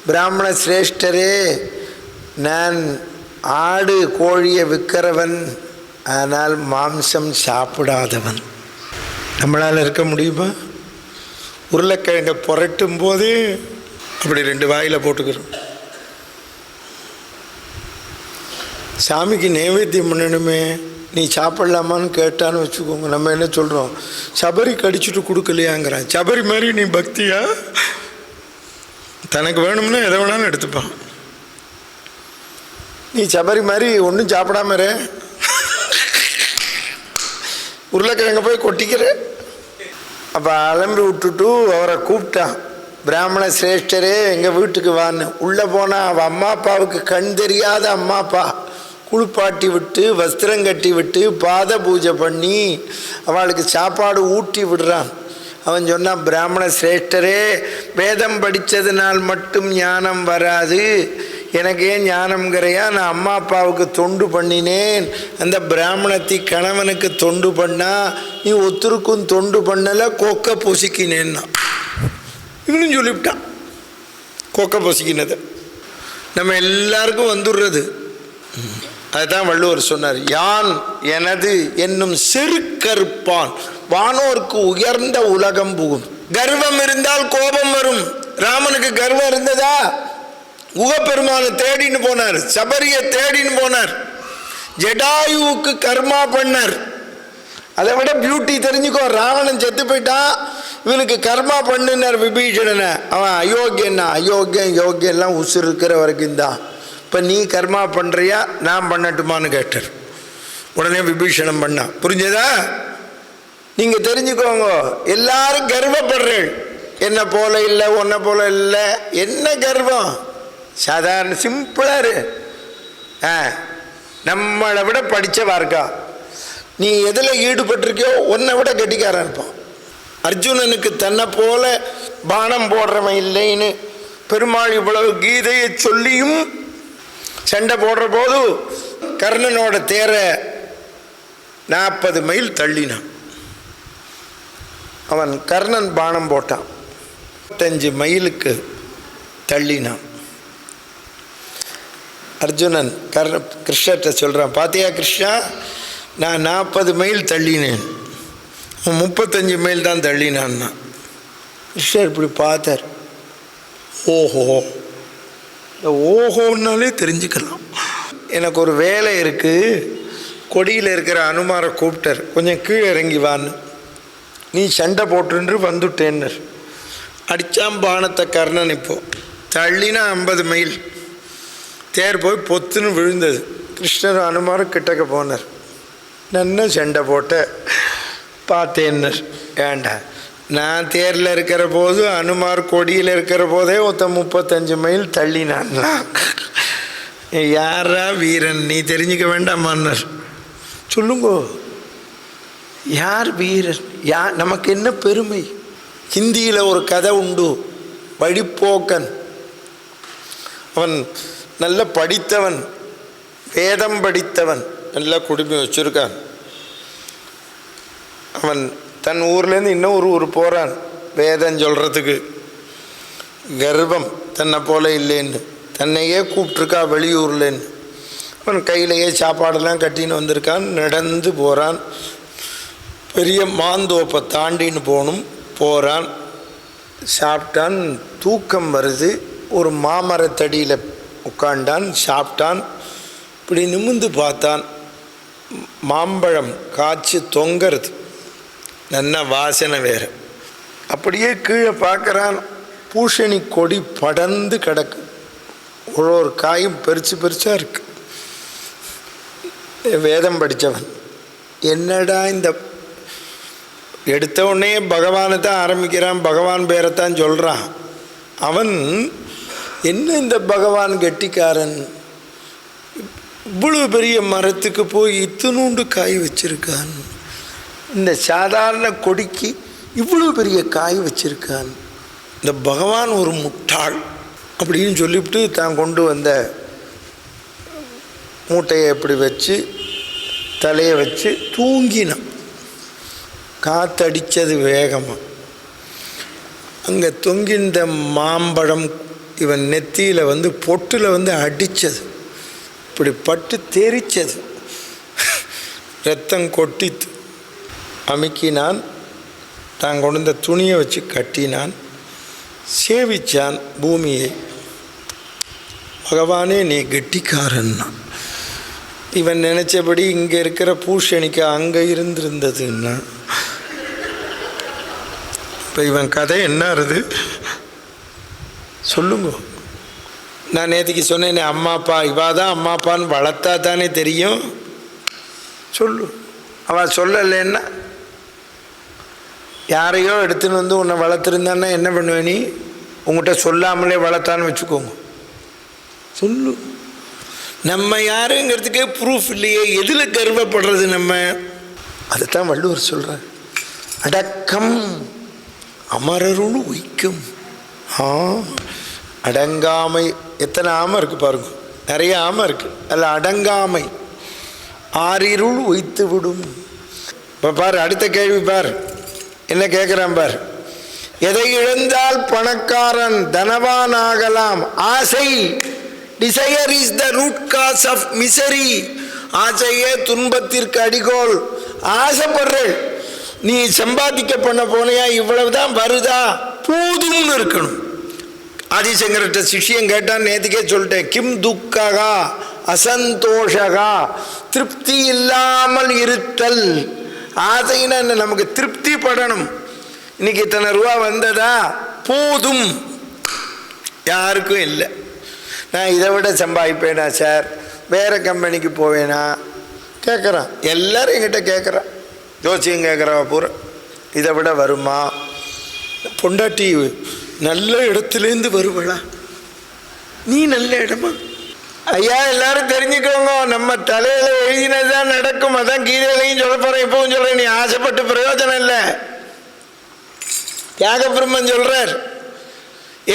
பிராமண சிரேஷ்டரே நான் ஆடு கோழியை விற்கிறவன், ஆனால் மாம்சம் சாப்பிடாதவன். நம்மளால் இருக்க முடியுமா? உருளைக்கிழங்கை புரட்டும் போதே அப்படி 2 வாயில் போட்டுக்கிறோம். சாமிக்கு நைவேத்தியம் பண்ணணுமே, நீ சாப்பிடலாமான்னு கேட்டான்னு வச்சுக்கோங்க. நம்ம என்ன சொல்கிறோம்? சபரி கடிச்சிட்டு கொடுக்கலையாங்கிறான். சபரி மாதிரி நீ பக்தியா? தனக்கு வேணும்னா எதை வேணாலும் எடுத்துப்பான். நீ சபரி மாதிரி ஒன்றும் சாப்பிடாம இரு, உருளைக்கிழங்க போய் கொட்டிக்கிற. அப்போ அலம்பி விட்டுட்டு அவரை கூப்பிட்டான். பிராமண சிரேஷ்டரே எங்கள் வீட்டுக்கு வான்னு. உள்ளே போனால் அவள் அம்மா அப்பாவுக்கு கண் தெரியாத அம்மா அப்பா குளிப்பாட்டி விட்டு வஸ்திரம் கட்டி விட்டு பாத பூஜை பண்ணி அவளுக்கு சாப்பாடு ஊட்டி விடுறான். அவன் சொன்னான், பிராமண சிரேஷ்டரே வேதம் படித்ததுனால் மட்டும் ஞானம் வராது, எனக்கு ஏன் ஞானம்ங்கிறையா? நான் அம்மா அப்பாவுக்கு தொண்டு பண்ணினேன், அந்த பிராமணத்தை கணவனுக்கு தொண்டு பண்ணா, நீ ஒருத்தருக்கும் தொண்டு பண்ணலை, கொக்க பொசிக்கினேன்னா. இவனும் சொல்லிவிட்டான் கொக்க பொசிக்கினது. நம்ம எல்லாருக்கும் வந்துடுறது. அதுதான் வள்ளுவர் சொன்னார், யான் எனது என்னும் செருக்கறுப்பான் வானோர்க்கு உயர்ந்த உலகம் புகும். கர்வம் இருந்தால் கோபம் வரும். ராமனுக்கு கர்வம் இருந்ததா? உகப்பெருமானை தேடின்னு போனார், சபரியை தேடின்னு போனார். ஜடாயுவுக்கு கர்மா பண்ணர். அதை விட பியூட்டி தெரிஞ்சுக்கோ. ராவணன் செத்து போயிட்டான், இவனுக்கு கர்மா பண்ணினார் விபீஷணனை. அவன் அயோக்கியன்னா அயோக்கியம் யோக்கியம் எல்லாம் உசுர் இருக்கிற வரைக்கும் தான். இப்போ நீ கர்மா பண்ணுறியா, நான் பண்ணட்டுமான்னு கேட்டார். உடனே விபீஷணம் பண்ணான். புரிஞ்சதா? நீங்கள் தெரிஞ்சுக்கோங்க, எல்லாரும் கர்வப்படுறேன். என்ன போல இல்லை, உன்னை போல இல்லை. என்ன கர்வம்? சாதாரண சிம்பிளாக இரு. நம்மளை விட படித்தவா இருக்கா, நீ எதில் ஈடுபட்டிருக்கியோ உன்னை விட கெட்டிக்காரன் இருப்பான். அர்ஜுனனுக்கு தன்னை போல பானம் போடுறவன் இல்லைன்னு பெருமாள் இவ்வளவு கீதையை சொல்லியும் சண்டை போடுற போது கர்ணனோட தேரை 40 மைல் தள்ளினான். அவன் கர்ணன் பானம் போட்டான், 5 மைலுக்கு தள்ளினான். அர்ஜுனன் கிருஷ்ணர்கிட்ட சொல்கிறான், பார்த்தியா கிருஷ்ணா, நான் 40 மைல் தள்ளினேன், 35 மைல் தான் தள்ளினான்னா. கிருஷ்ணர் இப்படி பார்த்தார். ஓஹோ, இந்த ஓஹோன்னாலே தெரிஞ்சுக்கலாம். எனக்கு ஒரு வேலை இருக்குது, கொடியில் இருக்கிற அனுமாரை கூப்பிட்டார், கொஞ்சம் கீழே இறங்கி வான்னு. நீ சண்டை போட்டுன்று வந்துட்டேன்னர். அடித்தான் பானத்தை கர்ணன். இப்போ தள்ளினா 50 மைல். தேர் போய் பொத்துன்னு விழுந்தது. கிருஷ்ணர் அனுமார் கிட்டக்க போனார். நன்ன சண்டை போட்ட பார்த்தேன்னர். ஏண்டா, நான் தேரில் இருக்கிற போது அனுமார் கொடியில் இருக்கிற போதே 35 மைல் தள்ளினான்ல. யாரா வீரன், நீ தெரிஞ்சிக்க வேண்டாமான்னர். சொல்லுங்கோ, யார் வீரன்? நமக்கு என்ன பெருமை? ஹிந்தியில் ஒரு கதை உண்டு, வழிப்போக்கன். அவன் நல்ல படித்தவன், வேதம் படித்தவன், நல்ல குடும்பம் வச்சுருக்கான். அவன் தன் ஊர்லேருந்து இன்னொரு ஊர் போகிறான் வேதம் சொல்கிறதுக்கு. கர்வம், தன்னை போல இல்லைன்னு, தன்னையே கூப்பிட்ருக்கா வெளியூர்லேன்னு. அவன் கையிலேயே சாப்பாடெல்லாம் கட்டின்னு வந்திருக்கான். நடந்து போகிறான். பெரிய மாந்தோப்பை தாண்டின்னு போகிறான். சாப்பிட்டான். தூக்கம் வருது. ஒரு மாமரத்தடியில் உட்காண்டான், சாப்பிட்டான். இப்படி நிமிர்ந்து பார்த்தான். மாம்பழம் காய்ச்சி தொங்கிறது, நல்ல வாசனை வேறு. அப்படியே கீழே பார்க்குறான், பூசணி கொடி படர்ந்து கிடக்கு. ஒரு காயும் பெருசு பெருசாக இருக்கு. வேதம் படித்தவன், என்னடா இந்த, எடுத்த உடனே பகவானை தான் ஆரம்பிக்கிறான், பகவான் பேரைத்தான் சொல்கிறான். அவன் என்ன இந்த பகவான் கெட்டிக்காரன், இவ்வளவு பெரிய மரத்துக்கு போய் இத்தினூண்டு காய் வச்சிருக்கான், இந்த சாதாரண கொடிக்கு இவ்வளோ பெரிய காய் வச்சிருக்கான், இந்த பகவான் ஒரு முட்டாள் அப்படின்னு சொல்லிவிட்டு தான் கொண்டு வந்த மூட்டையை எப்படி வச்சு தலையை வச்சு தூங்கினான். காற்றடித்தது வேகமாக. அங்கே தொங்கின்ற மாம்பழம் இவன் நெத்தியில் பொட்டில் அடித்தது. இப்படி பட்டு தெரிச்சது, ரத்தம் கொட்டித்து. அமுக்கினான். தான் கொண்டு இந்த துணியை வச்சு கட்டினான். சேவிச்சான் பூமியை. பகவானே நீ கெட்டிக்காரன்னா. இவன் நினச்சபடி இங்கே இருக்கிற பூஷணிக்கு அங்கே இருந்திருந்ததுன்னா இப்போ இவன் கதை என்ன ஆறுது சொல்லுங்க. நான் நேற்றுக்கு சொன்னேன், அம்மா அப்பா இவா தான் அம்மா அப்பான்னு வளர்த்தா தானே தெரியும். சொல்லு. அவள் சொல்லலைன்னா, யாரையோ எடுத்துன்னு உன்னை வளர்த்துருந்தான்னா என்ன பண்ணுவேன் நீ? உங்கள்கிட்ட சொல்லாமலே வளர்த்தான்னு வச்சுக்கோங்க. சொல்லு. நம்ம யாருங்கிறதுக்கே ப்ரூஃப் இல்லையே, எதில் கர்வப்படுறது நம்ம? அதுதான் வள்ளுவர் சொல்கிறார், அடக்கம் அமரருள் உய்க்கும். அடங்காமை. எத்தனை ஆமை இருக்குது பாருங்க, நிறைய ஆமை இருக்குது. அதில் அடங்காமை ஆறிருள் உய்த்து விடும். இப்போ பார், அடுத்த கேள்வி பார், என்ன கேட்குறான் பார். எதை இழந்தால் பணக்காரன் தனவான் ஆகலாம்? ஆசை. Desire is the root cause of misery. ஆசையே துன்பத்திற்கு அடிகோல். ஆசைப்படுறேன், நீ சம்பாதிக்க பண்ண போனையா, இவ்வளவுதான் வருதா, போதும்னு இருக்கணும். ஆதிசங்கர்கிட்ட சிஷ்யம் கேட்டான், நேற்றுக்கே சொல்லிட்டேன், கிம் துக்ககா அசந்தோஷகா, திருப்தி இல்லாமல் இருத்தல். ஆசைன்னா என்ன? நமக்கு திருப்தி படணும். இன்னைக்கு இத்தனை ரூபா வந்ததா போதும், யாருக்கும் இல்லை. நான் இதை விட சம்பாதிப்பேனா சார், வேறு கம்பெனிக்கு போவேனா கேட்குறான். எல்லோரும் என்கிட்ட கேட்குறான், ஜோசியம் கேட்குறா பூரா, இதை விட வருமா? பொண்டாட்டி நல்ல இடத்துலேருந்து வருவளா? நீ நல்ல இடமா? ஐயா எல்லாரும் தெரிஞ்சுக்கோங்க, நம்ம தலையில் எழுதினதான் நடக்கும். அதான் கீதையிலையும் சொல்ல போகிறேன், இப்பவும் சொல்கிறேன். நீ ஆசைப்பட்டு பிரயோஜனம் இல்லை. தியாக பிரம்மன் சொல்றார்,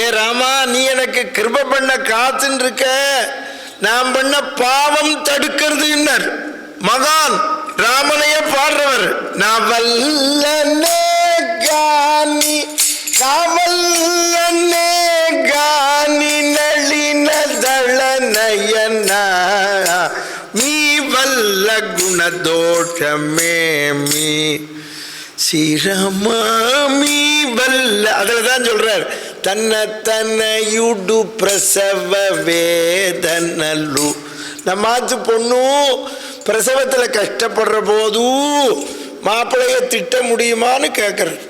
ஏ ராமா, நீ எனக்கு கிருபை பண்ண காத்துன்னு இருக்க, நான் பண்ண பாவம் தடுக்கிறதுன்னார். மகான் ராமனையே பாடுறவர், நவல்லனே காணி நவல்லனே காணி நளினதள நயனா மீ வல்ல குணதோஷமே மீ ஸ்ரீராமி வல்ல. அதில் தான் சொல்றார், தன்னை தன்னையுடு பிரசவ வேதனல்லு. நம்மாத்து பொண்ணும் பிரசவத்தில் கஷ்டப்படுற போது மாப்பிள்ளைய திட்ட முடியுமான்னு கேட்குறார்.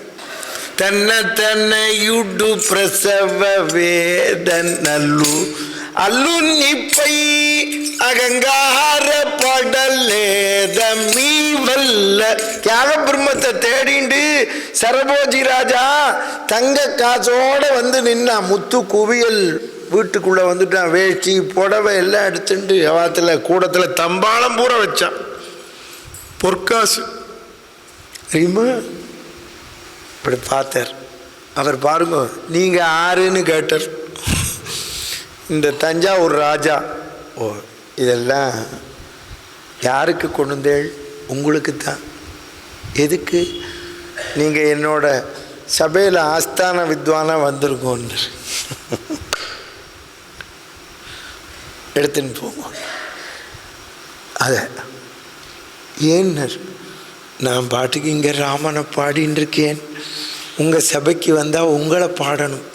தன்னை தன்னையுடு பிரசவ வேதனல்லு அல்லு நிப்பை அகங்கார படலேதமீ வல்ல. தியாக பிரம்மத்தை தேடிண்டு சரபோஜி ராஜா தங்க காசோட வந்து நின்னா. முத்து குவியல் வீட்டுக்குள்ளே வந்துட்டான். வேஷ்டி புடவை எல்லாம் எடுத்துட்டு அவாத்தில் கூடத்தில் தம்பாளம் பூரா வச்சான். பொற்காசு தெரியுமா? இப்படி பார்த்தார். அவர் பாருங்க, நீங்கள் ஆறுன்னு கேட்டார். இந்த தஞ்சாவூர் ராஜா, ஓ இதெல்லாம் யாருக்கு கொண்டு வந்தேள்? உங்களுக்கு தான். எதுக்கு? நீங்கள் என்னோட சபையில் ஆஸ்தான வித்வானாக வந்திருக்கோன்னு எடுத்துன்னு போவோம். அதை ஏன்னு, நான் பாட்டுக்கு இங்கே ராமனை பாடின்னு இருக்கேன், உங்கள் சபைக்கு வந்தால் உங்களை பாடணும்.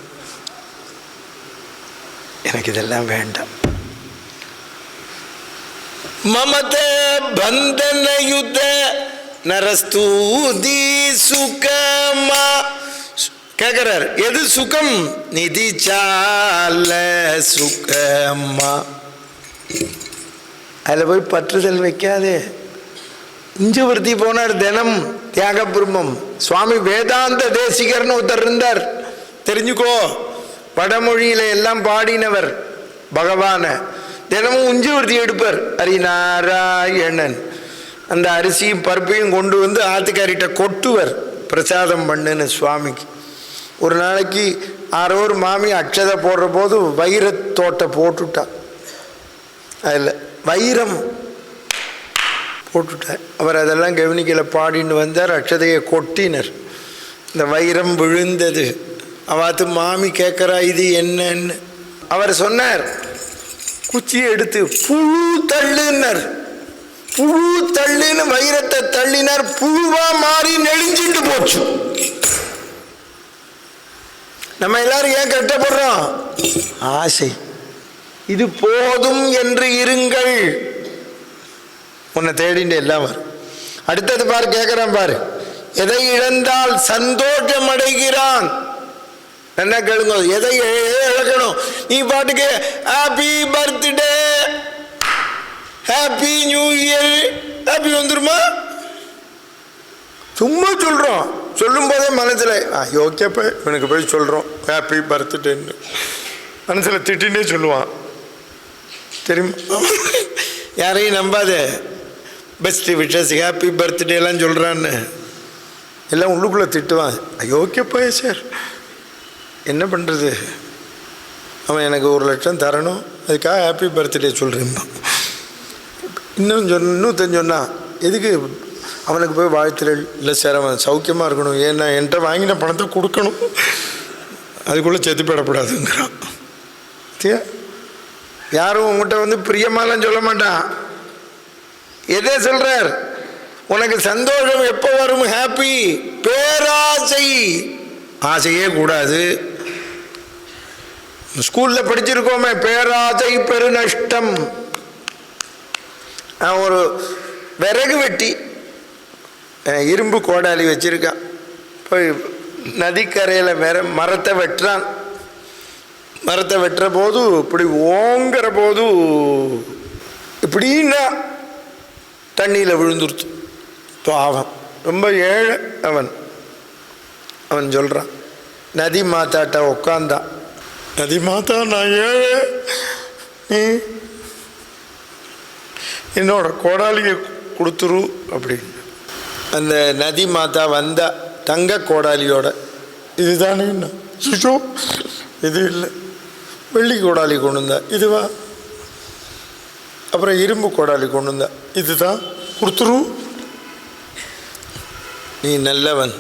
எனக்கு இதெல்லாம் வேண்டாம். மமத பந்தன யுத்த நரஸ்தூதி சுகமா கேட்கிறார். எது சுகம்? நிதி சால சுகமா. அதில் போய் பற்றுதல் வைக்காதே. இஞ்சுவர்த்தி போனார் தினம் தியாக பிரம்மம். சுவாமி வேதாந்த தேசிகர்னு ஒருத்தர் இருந்தார், தெரிஞ்சுக்கோ. வடமொழியில எல்லாம் பாடினவர் பகவான. தினமும் உஞ்சுவர்த்தி எடுப்பார். ஹரிநாராயணன். அந்த அரிசியும் பருப்பையும் கொண்டு வந்து ஆத்துக்காரிட்ட கொட்டுவர், பிரசாதம் பண்ணுன்னு சுவாமிக்கு. ஒரு நாளைக்கு ஆரோர் மாமி அக்ஷதை போடுற போது வைரத்தோட்டை போட்டுட்டா. அதில் வைரம் போட்டுட்டார். அவர் அதெல்லாம் கவனிக்கல, பாடின்னு வந்தார். அக்ஷதையை கொட்டினர். இந்த வைரம் விழுந்தது. அவாத்து மாமி கேட்குறா, இது என்னன்னு. அவர் சொன்னார், குச்சியை எடுத்து புழு தள்ளுன்னார். புழு தள்ளுன்னு வைரத்தை தள்ளினார். புழுவா மாறி நெளிஞ்சிட்டு போச்சு. நம்ம எல்லாரும் ஏன் கட்டப்படுறோம்? ஆசை. இது போதும் என்று இருங்கள். உன்னை தேடிட்டு எல்லாம் வரும். அடுத்தது பாரு, கேட்குறான் பாரு. எதை இழந்தால் சந்தோஷம் அடைகிறான். என்ன கேளுங்க, எதை இழக்கணும்? நீ பாட்டுக்கு happy birthday, happy new year, happy வந்துருமா? சும்மா சொல்கிறோம். சொல்லும் போதே மனசில் யோக்கியப்ப இவனுக்கு போய் சொல்கிறோம் ஹாப்பி பர்த்டேன்னு. மனசில் திட்டின்னே சொல்லுவான், தெரியுமா? யாரையும் நம்பாதே. பெஸ்ட் விஷஸ், ஹாப்பி பர்த்டேலாம் சொல்கிறான்னு எல்லாம் உள்ளுக்குள்ளே திட்டுவான். யோக்கியப்பா சார், என்ன பண்ணுறது? அவன் எனக்கு 1 லட்சம் தரணும், அதுக்காக ஹாப்பி பர்த்டே சொல்கிறேன். இன்னொருத்தன் சொன்னான், எதுக்கு அவனுக்கு போய் வாழ்த்துறல்? இல்லை சார், அவன் சௌக்கியமாக இருக்கணும், ஏன்னா என்கிட்ட வாங்கின பணத்தை கொடுக்கணும், அதுக்குள்ளே செத்து போடக்கூடாதுங்கிறான். யாரும் உங்கள்கிட்ட வந்து பிரியமாலாம் சொல்ல மாட்டான். எதே சொல்கிறார்? உனக்கு சந்தோஷம் எப்போ வரும்? ஹாப்பி. பேராசை, ஆசையே கூடாது. ஸ்கூலில் படிச்சிருக்கோமே, பேராசை பெருநஷ்டம். நான் ஒரு விறகு வெட்டி இரும்பு கோடாலி வச்சுருக்கான், போய் நதிக்கரையில் மரத்தை வெட்டுறான். மரத்தை வெட்டுற போது இப்படி ஓங்குற போது இப்படின்னா தண்ணியில் விழுந்துருச்சு. பாவம், ரொம்ப ஏழை அவன். அவன் சொல்கிறான், நதி மாதாட்ட உட்காந்தான், நதி மாதா நான் ஏழை, நீ என்னோட கோடாலியை கொடுத்துரு அப்படின்னு. அந்த நதி மாதா வந்தா தங்க கோடாலியோட. இதுதானே சுஷோ, இது இல்லை, வெள்ளி கோடாலி கொண்டு வந்தா, இதுவா? அப்புறம் இரும்பு கோடாலி கொண்டு வந்தா, இதுதான், கொடுத்துரு, நீ நல்லவன்,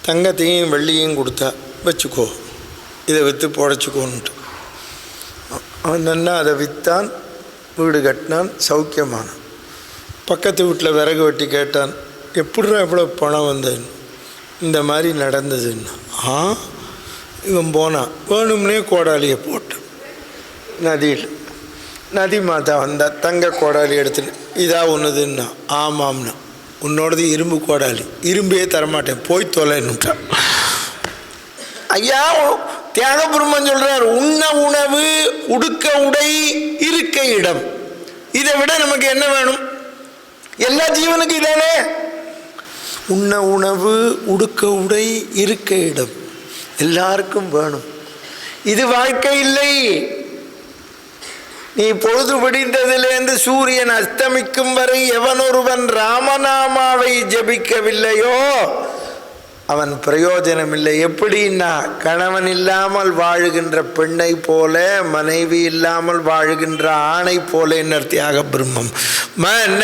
தங்கத்தையும் வெள்ளியையும் கொடுத்தா வச்சுக்கோ, இதை விற்று புடைச்சிக்கோன்ட்டு. அவன் நன்னா அதை விற்றான், வீடு கட்டினான், சௌக்கியமானான். பக்கத்து வீட்டில் விறகு வெட்டி கேட்டான், எப்படிடா எவ்வளோ பணம் வந்ததுன்னு. இந்த மாதிரி நடந்ததுன்னா. இவன் போனான், வேணும்னே கோடாலியை போட்டான் நதியில். நதி மாதா வந்தா, தங்க கோடாலி எடுத்துன்னு, இதா ஒன்றுதுன்னா. ஆமாம்னா, உன்னோடது இரும்பு கோடாலி, இரும்பே தரமாட்டேன், போய் தொலைன்னுட்டான். ஐயா தியாகபுரமன் சொல்றார், உண்ண உணவு, உடுக்க உடை, இருக்க இடம், இதை விட நமக்கு என்ன வேணும்? எல்லா ஜீவனுக்கும் இதானே. உண்ண உணவு, உடுக்க உடை, இருக்க இடம் எல்லாருக்கும் வேணும். இது வாழ்க்கை இல்லை. நீ பொழுது விடிந்ததிலிருந்து சூரியன் அஸ்தமிக்கும் வரை எவனொருவன் ராமநாமாவை ஜபிக்கவில்லையோ அவன் பிரயோஜனம் இல்லை. எப்படின்னா, கணவன் இல்லாமல் வாழுகின்ற பெண்ணை போல, மனைவி இல்லாமல் வாழுகின்ற ஆணை போல. என்ன தியாக பிரம்மம் மன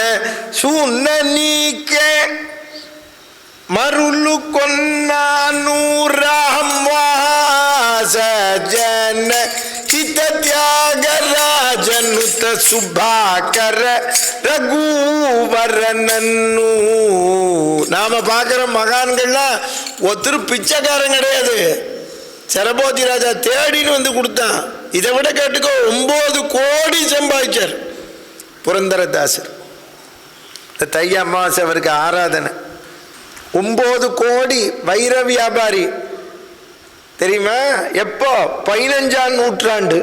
சுண்ண நீக்க மருளு கொன்னானூராம் ಹಿತ ತ್ಯಾಗ ರಾಜನುತ ಸುಭಾಕರ ரகுவரனன்னு. நாம பார்க்குற மகான்கள்லாம் ஒருத்தர் பிச்சைக்காரன் கிடையாது. சரபோதி ராஜா தேடின்னு வந்து கொடுத்தான். இதை விட கேட்டுக்கோ, 9 கோடி சம்பாதிச்சார் புரந்தரதாசர். தை அமாவாசை அவருக்கு ஆராதனை. 9 கோடி வைர வியாபாரி தெரியுமா? எப்போ? 15ஆம் நூற்றாண்டு.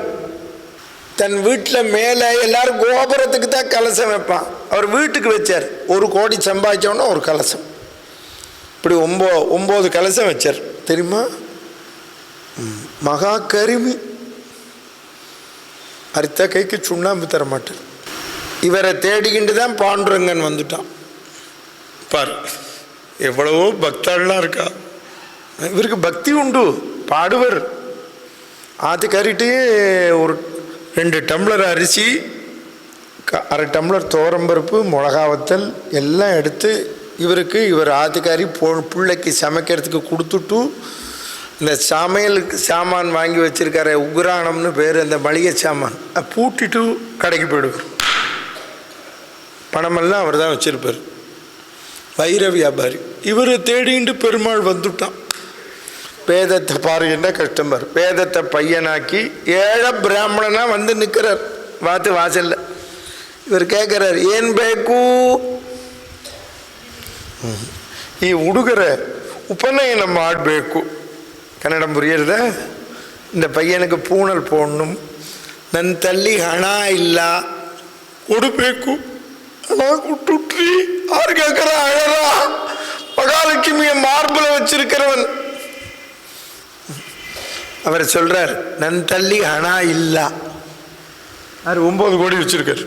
தன் வீட்டில் மேலே எல்லாரும் கோபுரத்துக்கு தான் கலசம் வைப்பான், அவர் வீட்டுக்கு வச்சார். 1 கோடி சம்பாதிச்சோன்னா ஒரு கலசம். இப்படி 9 கலசம் வச்சார் தெரியுமா? மகா கருமி. அரித்த கைக்கு சுண்ணாம்பு தர மாட்டார். இவரை தேடிக்கிட்டு தான் பாண்டுரங்கன் வந்துட்டான். பாரு, எவ்வளவோ பக்தாள்லாம் இருக்கா. இவருக்கு பக்தி உண்டு, பாடுவர். ஆத்துக்காரிட்டு ஒரு 2 டம்ளர் அரிசி, 1/2 டம்ளர் துவரம்பருப்பு, மிளகா வத்தல் எல்லாம் எடுத்து இவருக்கு, இவர் ஆத்துக்காரி பிள்ளைக்கு சமைக்கிறதுக்கு கொடுத்துட்டு, இந்த சமையலுக்கு சாமான் வாங்கி வச்சுருக்கார, உக்ரானம்னு பேர், அந்த மளிகை சாமான் பூட்டிட்டு கடைக்கு போயிடுவார். பணமெல்லாம் அவர் தான் வச்சுருப்பார். வைர வியாபாரி. இவரை தேடிட்டு பெருமாள் வந்துட்டான். வேதத்தை பாருங்கன்னா கஷ்டம்பர். வேதத்தை பையனாக்கி ஏழை பிராமணனாக வந்து நிற்கிறார் வாசல்ல. இவர் கேட்குறார், ஏன் பேக்கு ಈ ಹುಡುಗರ ಉಪನಯನ ಮಾಡಬೇಕು. ಕನ್ನಡ புரியுறதா? இந்த பையனுக்கு பூணல் போடணும், ನನ್ನ ತಲ್ಲಿ ಹಣ ಇಲ್ಲ ಕೊಡಬೇಕು. ಹಣ ಕೊಟ್ಟುಟ್ರಿ யாரு கேட்குற? அழறா. மகாலட்சுமியை மார்பில் வச்சிருக்கிறவன் அவர் சொல்றார், நன் தள்ளி ஹணா இல்ல. அவர் 9 கோடி வச்சிருக்கார்.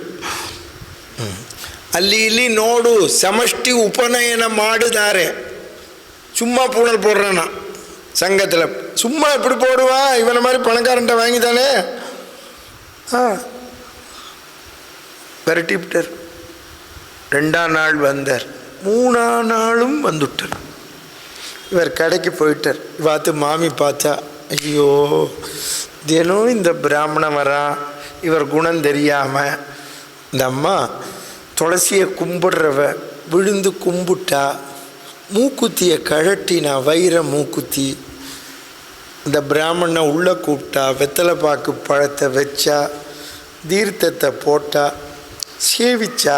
ಅಲ್ಲಿ ಇಲ್ಲಿ ನೋಡು, ಸಮಷ್ಟಿ ಉಪನಯನ ಮಾಡಿದಾರೆ. சும்மா பூணல் போடுறானா சங்கத்தில்? சும்மா எப்படி போடுவான்? இவனை மாதிரி பணக்காரன்ட்ட வாங்கித்தானே. விரட்டிவிட்டார். 2ஆம் நாள் வந்தார், 3ஆம் நாளும் வந்துட்டார். இவர் கடைக்கு போயிட்டார். பார்த்து மாமி பார்த்தா, ஐயோ தினம் இந்த பிராமணன் வரா, இவர் குணம் தெரியாமல். இந்த அம்மா துளசியை கும்பிடுறவ விழுந்து கும்பிட்டா, மூக்குத்தியை கழட்டினா, வைர மூக்குத்தி. இந்த பிராமணனை உள்ளே கூப்பிட்டா, வெத்தலை பாக்கு பழத்தை வச்சா, தீர்த்தத்தை போட்டா, சேவிச்சா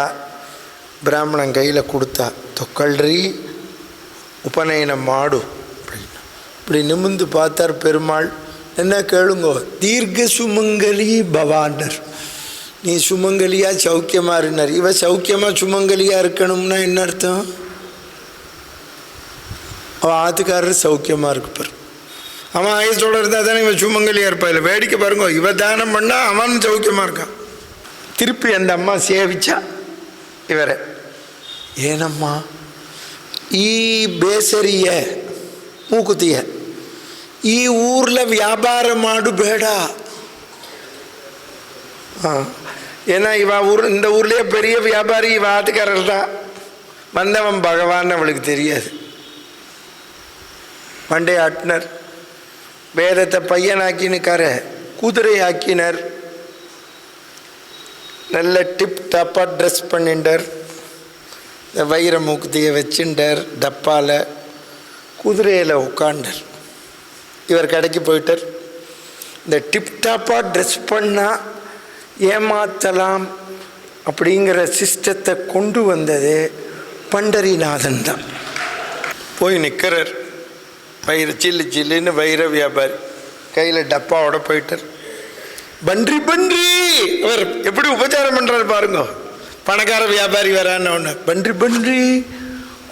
பிராமணன் கையில் கொடுத்தா தொக்கல்றி உபநயனம் மாடு அப்படின்னா இப்படி நிமிந்து பார்த்தார் பெருமாள். என்ன கேளுங்கோ, தீர்க்க சுமங்கலி பவானர், நீ சுமங்கலியா சௌக்கியமா இருந்தார். இவ சௌக்கியமா சுமங்கலியா இருக்கணும்னா என்ன அர்த்தம்? அவன் ஆத்துக்காரர் சௌக்கியமா இருப்பார். அவன் ஆயுசோட இருந்தால் தானே இவன் சுமங்கலியா இருப்பா. இல்லை வேடிக்கை பாருங்க, இவ தானம் பண்ணா அவன் சௌக்கியமா இருக்கான். திருப்பி அந்த அம்மா சேவிச்சா இவரை. ஏனம்மா ಈ ಬೇಸರಿಯ ಮೂಕುತಿಯ ಈ ಊರ್ಲ ವ್ಯಾಪಾರ ಮಾಡು ಬೇಡ. ஏன்னா இந்த ஊர்லேயே பெரிய வியாபாரி இவ ஆத்துக்காரர் தான். வந்தவன் பகவான் அவளுக்கு தெரியாது. மண்டே ஆட்டினர், வேதத்தை பையனாக்கினுக்கார குதிரை ஆக்கினர். நல்ல டிப் டாப்பாக ட்ரெஸ் பண்ணிட்டார். இந்த வைர மூக்குத்தியை வச்சுட்டார். டப்பாவில் குதிரையில் உட்காண்டார். இவர் கடைக்கு போயிட்டார். இந்த டிப்டாப்பாக ட்ரெஸ் பண்ணால் ஏமாற்றலாம் அப்படிங்கிற சிஸ்டத்தை கொண்டு வந்தது பண்டரிநாதன் தான். போய் நிற்கிறார். சில்லுன்னு வைர வியாபாரி கையில் டப்பாவோட போயிட்டார். பன்றி பன்றி அவர் எப்படி உபச்சாரம் பண்ணுறாரு பாருங்க. பணக்கார வியாபாரி வரான்னு ஒன்று, பன்றி பன்றி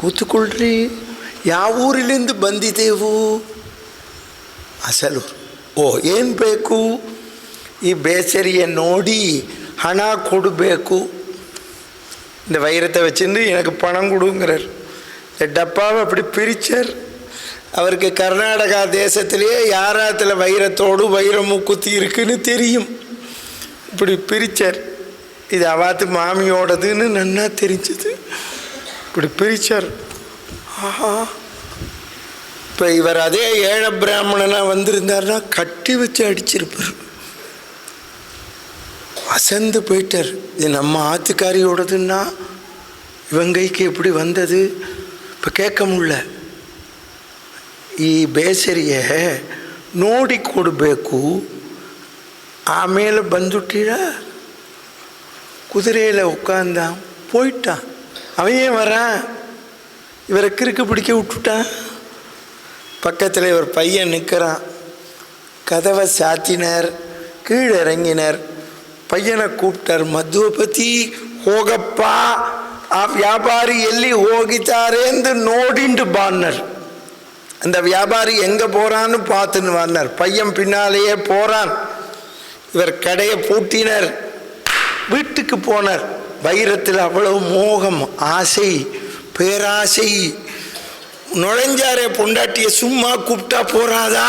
ಕೂತುಕೊಳ್ಳ್ರಿ, ಯಾವ ಊರಿಲಿಂದ ಬಂದಿದ್ದೆವು? ಅಸಲು. ಓ, ಏನು ಬೇಕು? ಈ ಬೇಸರಿயை ನೋಡಿ ಹಣ ಕೊಡಬೇಕು. இந்த வைரத்தை வச்சுருந்து எனக்கு பணம் கொடுங்கிறார். இந்த டப்பாவை அப்படி பிரிச்சார். அவருக்கு கர்நாடகா தேசத்திலேயே யாராத்தில் வைரத்தோடு வைர மூக்குத்தி இருக்குன்னு தெரியும். இப்படி பிரிச்சார். இது அவாத்து மாமியோடதுன்னு நன்னா தெரிஞ்சது. இப்படி பிரிச்சார். ஆஹா, இப்போ இவர் அதே ஏழை பிராமணனாக வந்திருந்தார்னா கட்டி வச்சு அடிச்சிருப்பார். அசந்து போயிட்டார். இது நம்ம ஆத்துக்காரியோடதுன்னா இவங்கைக்கு எப்படி வந்தது இப்போ கேட்க முடியல. ಈ ಬೇಸರಿಯೇ ನೋಡಿ ಕೊಡಬೇಕು, ಆಮೇಲೆ ಬಂದುಟ್ಟಿರ. குதிரையில் உட்காந்தான், போயிட்டான். அவன் ஏன் வரான்? இவரை கிறுக்கு பிடிக்க விட்டுட்டான். பக்கத்தில் இவர் பையன் நிற்கிறான். கதவை சாத்தினார். கீழே இறங்கினார். பையனை கூப்பிட்டார். ಮಧುಪತಿ ಹೋಗಪ್ಪ, ಆ ವ್ಯಾಪಾರಿ ಎಲ್ಲಿ ಹೋಗಿದ್ದಾರೆಂದು ನೋಡಿಂಡು ಬಾನ್ನರ್. அந்த வியாபாரி எங்கே போகிறான்னு பார்த்துன்னு வந்தார். பையன் பின்னாலேயே போகிறான். இவர் கடையை பூட்டினர். வீட்டுக்கு போனார். வைரத்தில் அவ்வளவு மோகம், ஆசை, பேராசை. நுழைஞ்சாரே பொண்டாட்டியை சும்மா கூப்பிட்டா போறாதா?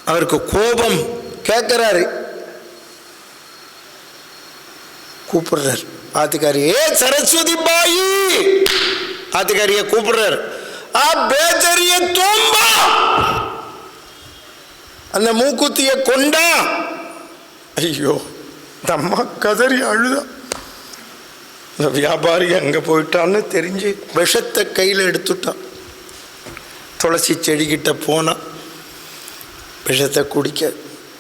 அவருக்கு கோபம். கேட்குறாரு, கூப்பிடுறார் ஆத்துக்காரி. ஏ சரஸ்வதி பாயி, ஆத்துக்காரிய கூப்பிடுறார். பேச்சரிய தோம்பா, அந்த மூக்குத்திய கொண்டா. ஐயோ, இந்த அம்மா கதறி அழுதா. இந்த வியாபாரி அங்கே போயிட்டான்னு தெரிஞ்சு விஷத்தை கையில் எடுத்துட்டான். துளசி செடிக்கிட்ட போனான். விஷத்தை குடிக்க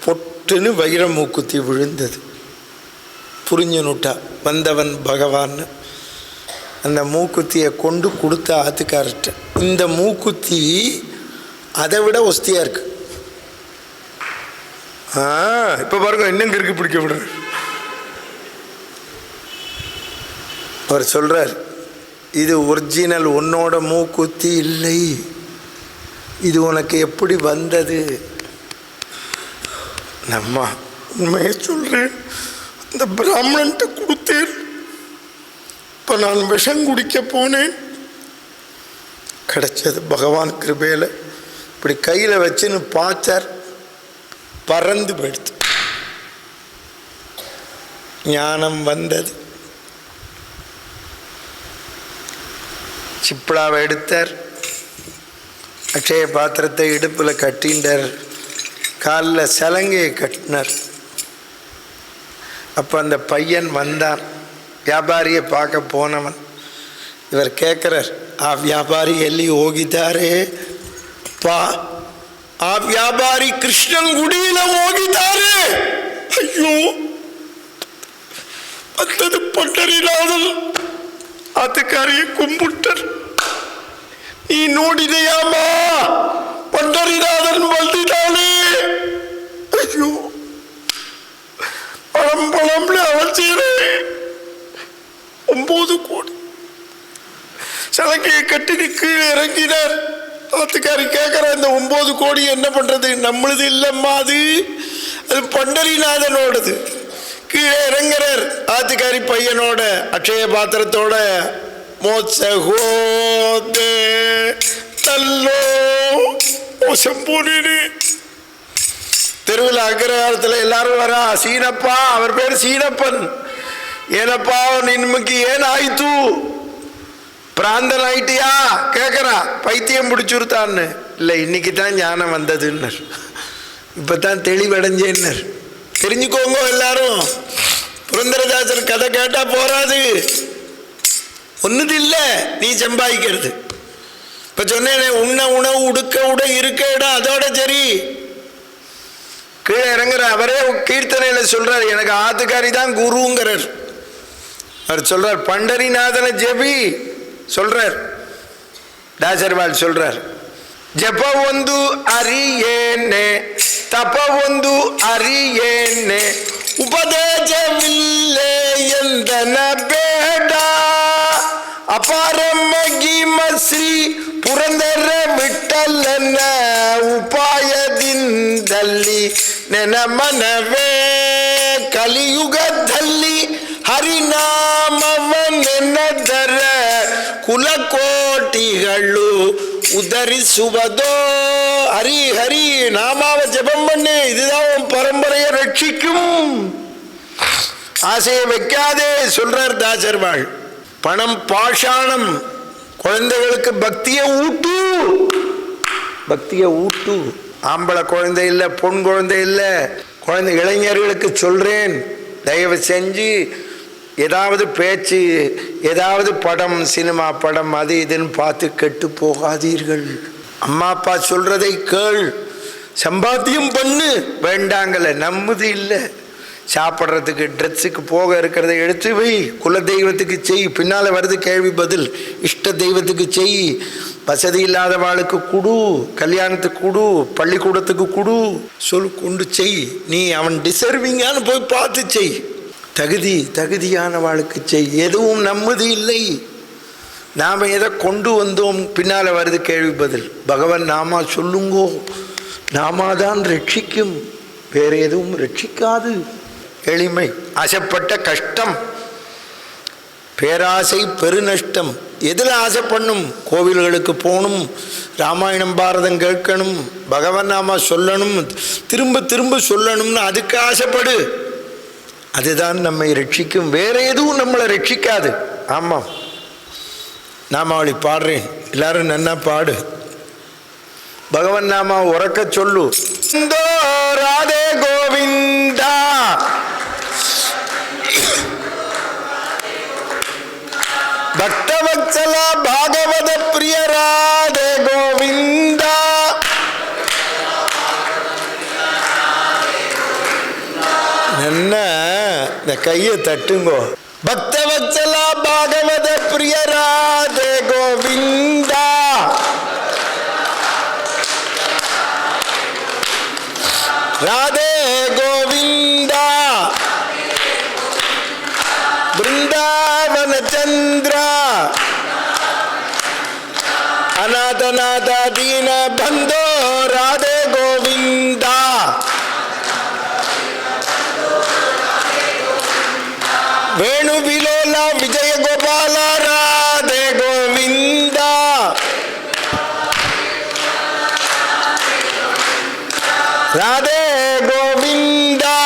பொட்டுன்னு வைர மூக்குத்தி விழுந்தது. புரிஞ்சுனுட்டா வந்தவன் பகவான். அந்த மூக்குத்தியை கொண்டு கொடுத்த ஆத்துக்கார்ட்ட. இந்த மூக்குத்தி அதை விட ஒஸ்தியாக இருக்கு. இப்போ பாருங்க, இன்னும் இருக்கு பிடிக்க விடுற. அவர் சொல்றார், இது ஒரிஜினல், உன்னோட மூக்குத்தி இல்லை. இது உனக்கு எப்படி வந்தது? நம்ம உண்மையை சொல்றேன், அந்த பிராமணன்ட்ட கொடுத்தேன். இப்போ நான் விஷம் குடிக்க போனேன், கிடைச்சது பகவான் கிருபையில். இப்படி கையில் வச்சுன்னு பார்த்தார், பறந்து போயிடுது. ஞானம் வந்தது. சிப்ளாவை எடுத்தார். அக்ஷய பாத்திரத்தை இடுப்பில் கட்டின்றார். காலில் சலங்கையை கட்டினார். அப்போ அந்த பையன் வந்தான். வியாபாரியை பார்க்க போனவன். இவர் கேட்குறார், ಆ ವ್ಯಾಪಾರಿ ಎಲ್ಲಿ ಹೋಗಿದ್ದಾರೆ? ಪಾ, ಆ ವ್ಯಾಪಾರಿ ಕೃಷ್ಣನ್ ಗುಡಿயில ಹೋಗಿದ್ದಾರೆ. ஐயோ, வந்தது பண்டரிநாதன் ஆத்துக்காரிய கும்பிட்டர். நீ நோடினையாமா பண்டரிநாதன் வந்தினாலே ஐயோ பழம் பழம்னு அவசியமே 9 கோடி சலக்கையை கட்டி கீழே இறங்கினார். ஆத்துக்காரி கேட்கிற இந்த 9 கோடி என்ன பண்றது? நம்மளது இல்லம்மா, அது பண்டரிநாதனோடது. கீழே இறங்குறார். ஆத்துக்காரி பையனோட அக்ஷய பாத்திரத்தோட மோசகோதே தல்லோ சம்பூனி தெருவில் அக்ரகாரத்தில் எல்லாரும் வரா. சீனப்பா, அவர் பேர் சீனப்பன். ஏனப்பா நின்மைக்கு ஏன் ஆயித்து? பிராந்தன் ஆயிட்டியா கேட்கறா. பைத்தியம் பிடிச்சுருத்தான்னு. இல்லை, இன்னைக்கு தான் ஞானம் வந்ததுன்னர். இப்பதான் தெளிவடைஞ்சேன்னர். தெரிஞ்சுக்கோங்க எல்லாரும். புரந்தரதாசர் கதை கேட்டா போறாது, ஒன்னுது இல்லை நீ சம்பாதிக்கிறது. இப்ப சொன்னேனே, உண்ண உணவு உடுக்க உட இருக்க இடம் அதோட சரி. கீழே இறங்குற அவரே கீர்த்தனையில சொல்றார், எனக்கு ஆத்துக்காரி தான் குருங்கிறார். அவர் சொல்றார் பண்டரிநாதனை ஜெபி சொல்றார். தாசர்வால் சொல்றார், ಜಪ ಒಂದು ಅರಿಯೇನೆ ತಪ ಒಂದು ಅರಿಯೇನೆ ಉಪದೇಶವಿಲ್ಲೇ ಎಂದನ ಬೇಡ ಅಪಾರ ಮಗಿಮ ಶ್ರೀ ಪುರಂದರ ವಿಠಲನ ಉಪಾಯದಿಂದಲ್ಲಿ ನೆನ ಮನವೇ ಕಲಿಯುಗದಲ್ಲಿ ಹರಿನಾಮವ ನೆನದರ ಕುಲಕೋಟಿಗಳು உதரிசுவதோ. ஹரி ஹரி நாமாவை ஜெபம் பண்ணு, இதுதான் உன் பரம்பரையை ரட்சிக்கும். ஆசையை வைக்காதே சொல்றார் தாசர்வாள். பணம் பாஷாணம். குழந்தைகளுக்கு பக்தியை ஊட்டு, பக்தியை ஊட்டு. ஆம்பளை குழந்தை இல்லை, பொன் குழந்தை இல்லை, குழந்தை இளைஞர்களுக்கு சொல்றேன், தயவு செஞ்சு ஏதாவது பேச்சு, ஏதாவது படம், சினிமா படம் அது இதுன்னு பார்த்து கெட்டு போகாதீர்கள். அம்மா அப்பா சொல்றதை கேள், சம்பாத்தியம் பண்ணு. வேண்டாங்கல்ல, நம்மது இல்லை. சாப்பிட்றதுக்கு ட்ரெஸ்ஸுக்கு போக இருக்கிறத எடுத்து வை. குல தெய்வத்துக்கு செய், பின்னால் வருது கேள்வி பதில். இஷ்ட தெய்வத்துக்கு செய். வசதி இல்லாதவாளுக்கு குடு, கல்யாணத்துக்கு குடு, பள்ளிக்கூடத்துக்கு குடு, சொல் கொண்டு செய். நீ அவன் டிசர்விங்கான்னு போய் பார்த்து செய். தகுதியான வாழ்க்கை செய். எதுவும் நம்மது இல்லை. நாம் எதை கொண்டு வந்தோம், பின்னால் வருது கேள்வி பதில். பகவான் நாமா சொல்லுங்கோ, நாமாதான் ரட்சிக்கும், வேற எதுவும் ரட்சிக்காது. எளிமை. ஆசைப்பட்ட கஷ்டம், பேராசை பெருநஷ்டம். எதில் ஆசை பண்ணும்? கோவில்களுக்கு போகணும், ராமாயணம் பாரதம் கேட்கணும், பகவான் நாமா சொல்லணும், திரும்ப திரும்ப சொல்லணும்னு அதுக்கு ஆசைப்படு. அதுதான் நம்மை ரட்சிக்கும், வேற எதுவும் நம்மளை ரட்சிக்காது. ஆமாம், நாமாவளி பாடுறேன், எல்லாரும் நன்னா பாடு. பகவன் நாமா உறக்க சொல்லு. ராதே கோவிந்தா, பக்தவத்சல பாகவத பிரிய ராதே கோவிந்தா, என்ன இந்த கையை தட்டுங்கோ. பக்தவத்சல பாகவத பிரிய ராதே கோவிந்தா, ராதே கோவிந்தா, பிருந்தாவன சந்திரா, அநாதநாத தீன பந்தோ ராதே கோவிந்தா, வேணு விலோலா விஜய கோபால ராதே கோவிந்தா, ராதே கோவிந்தா,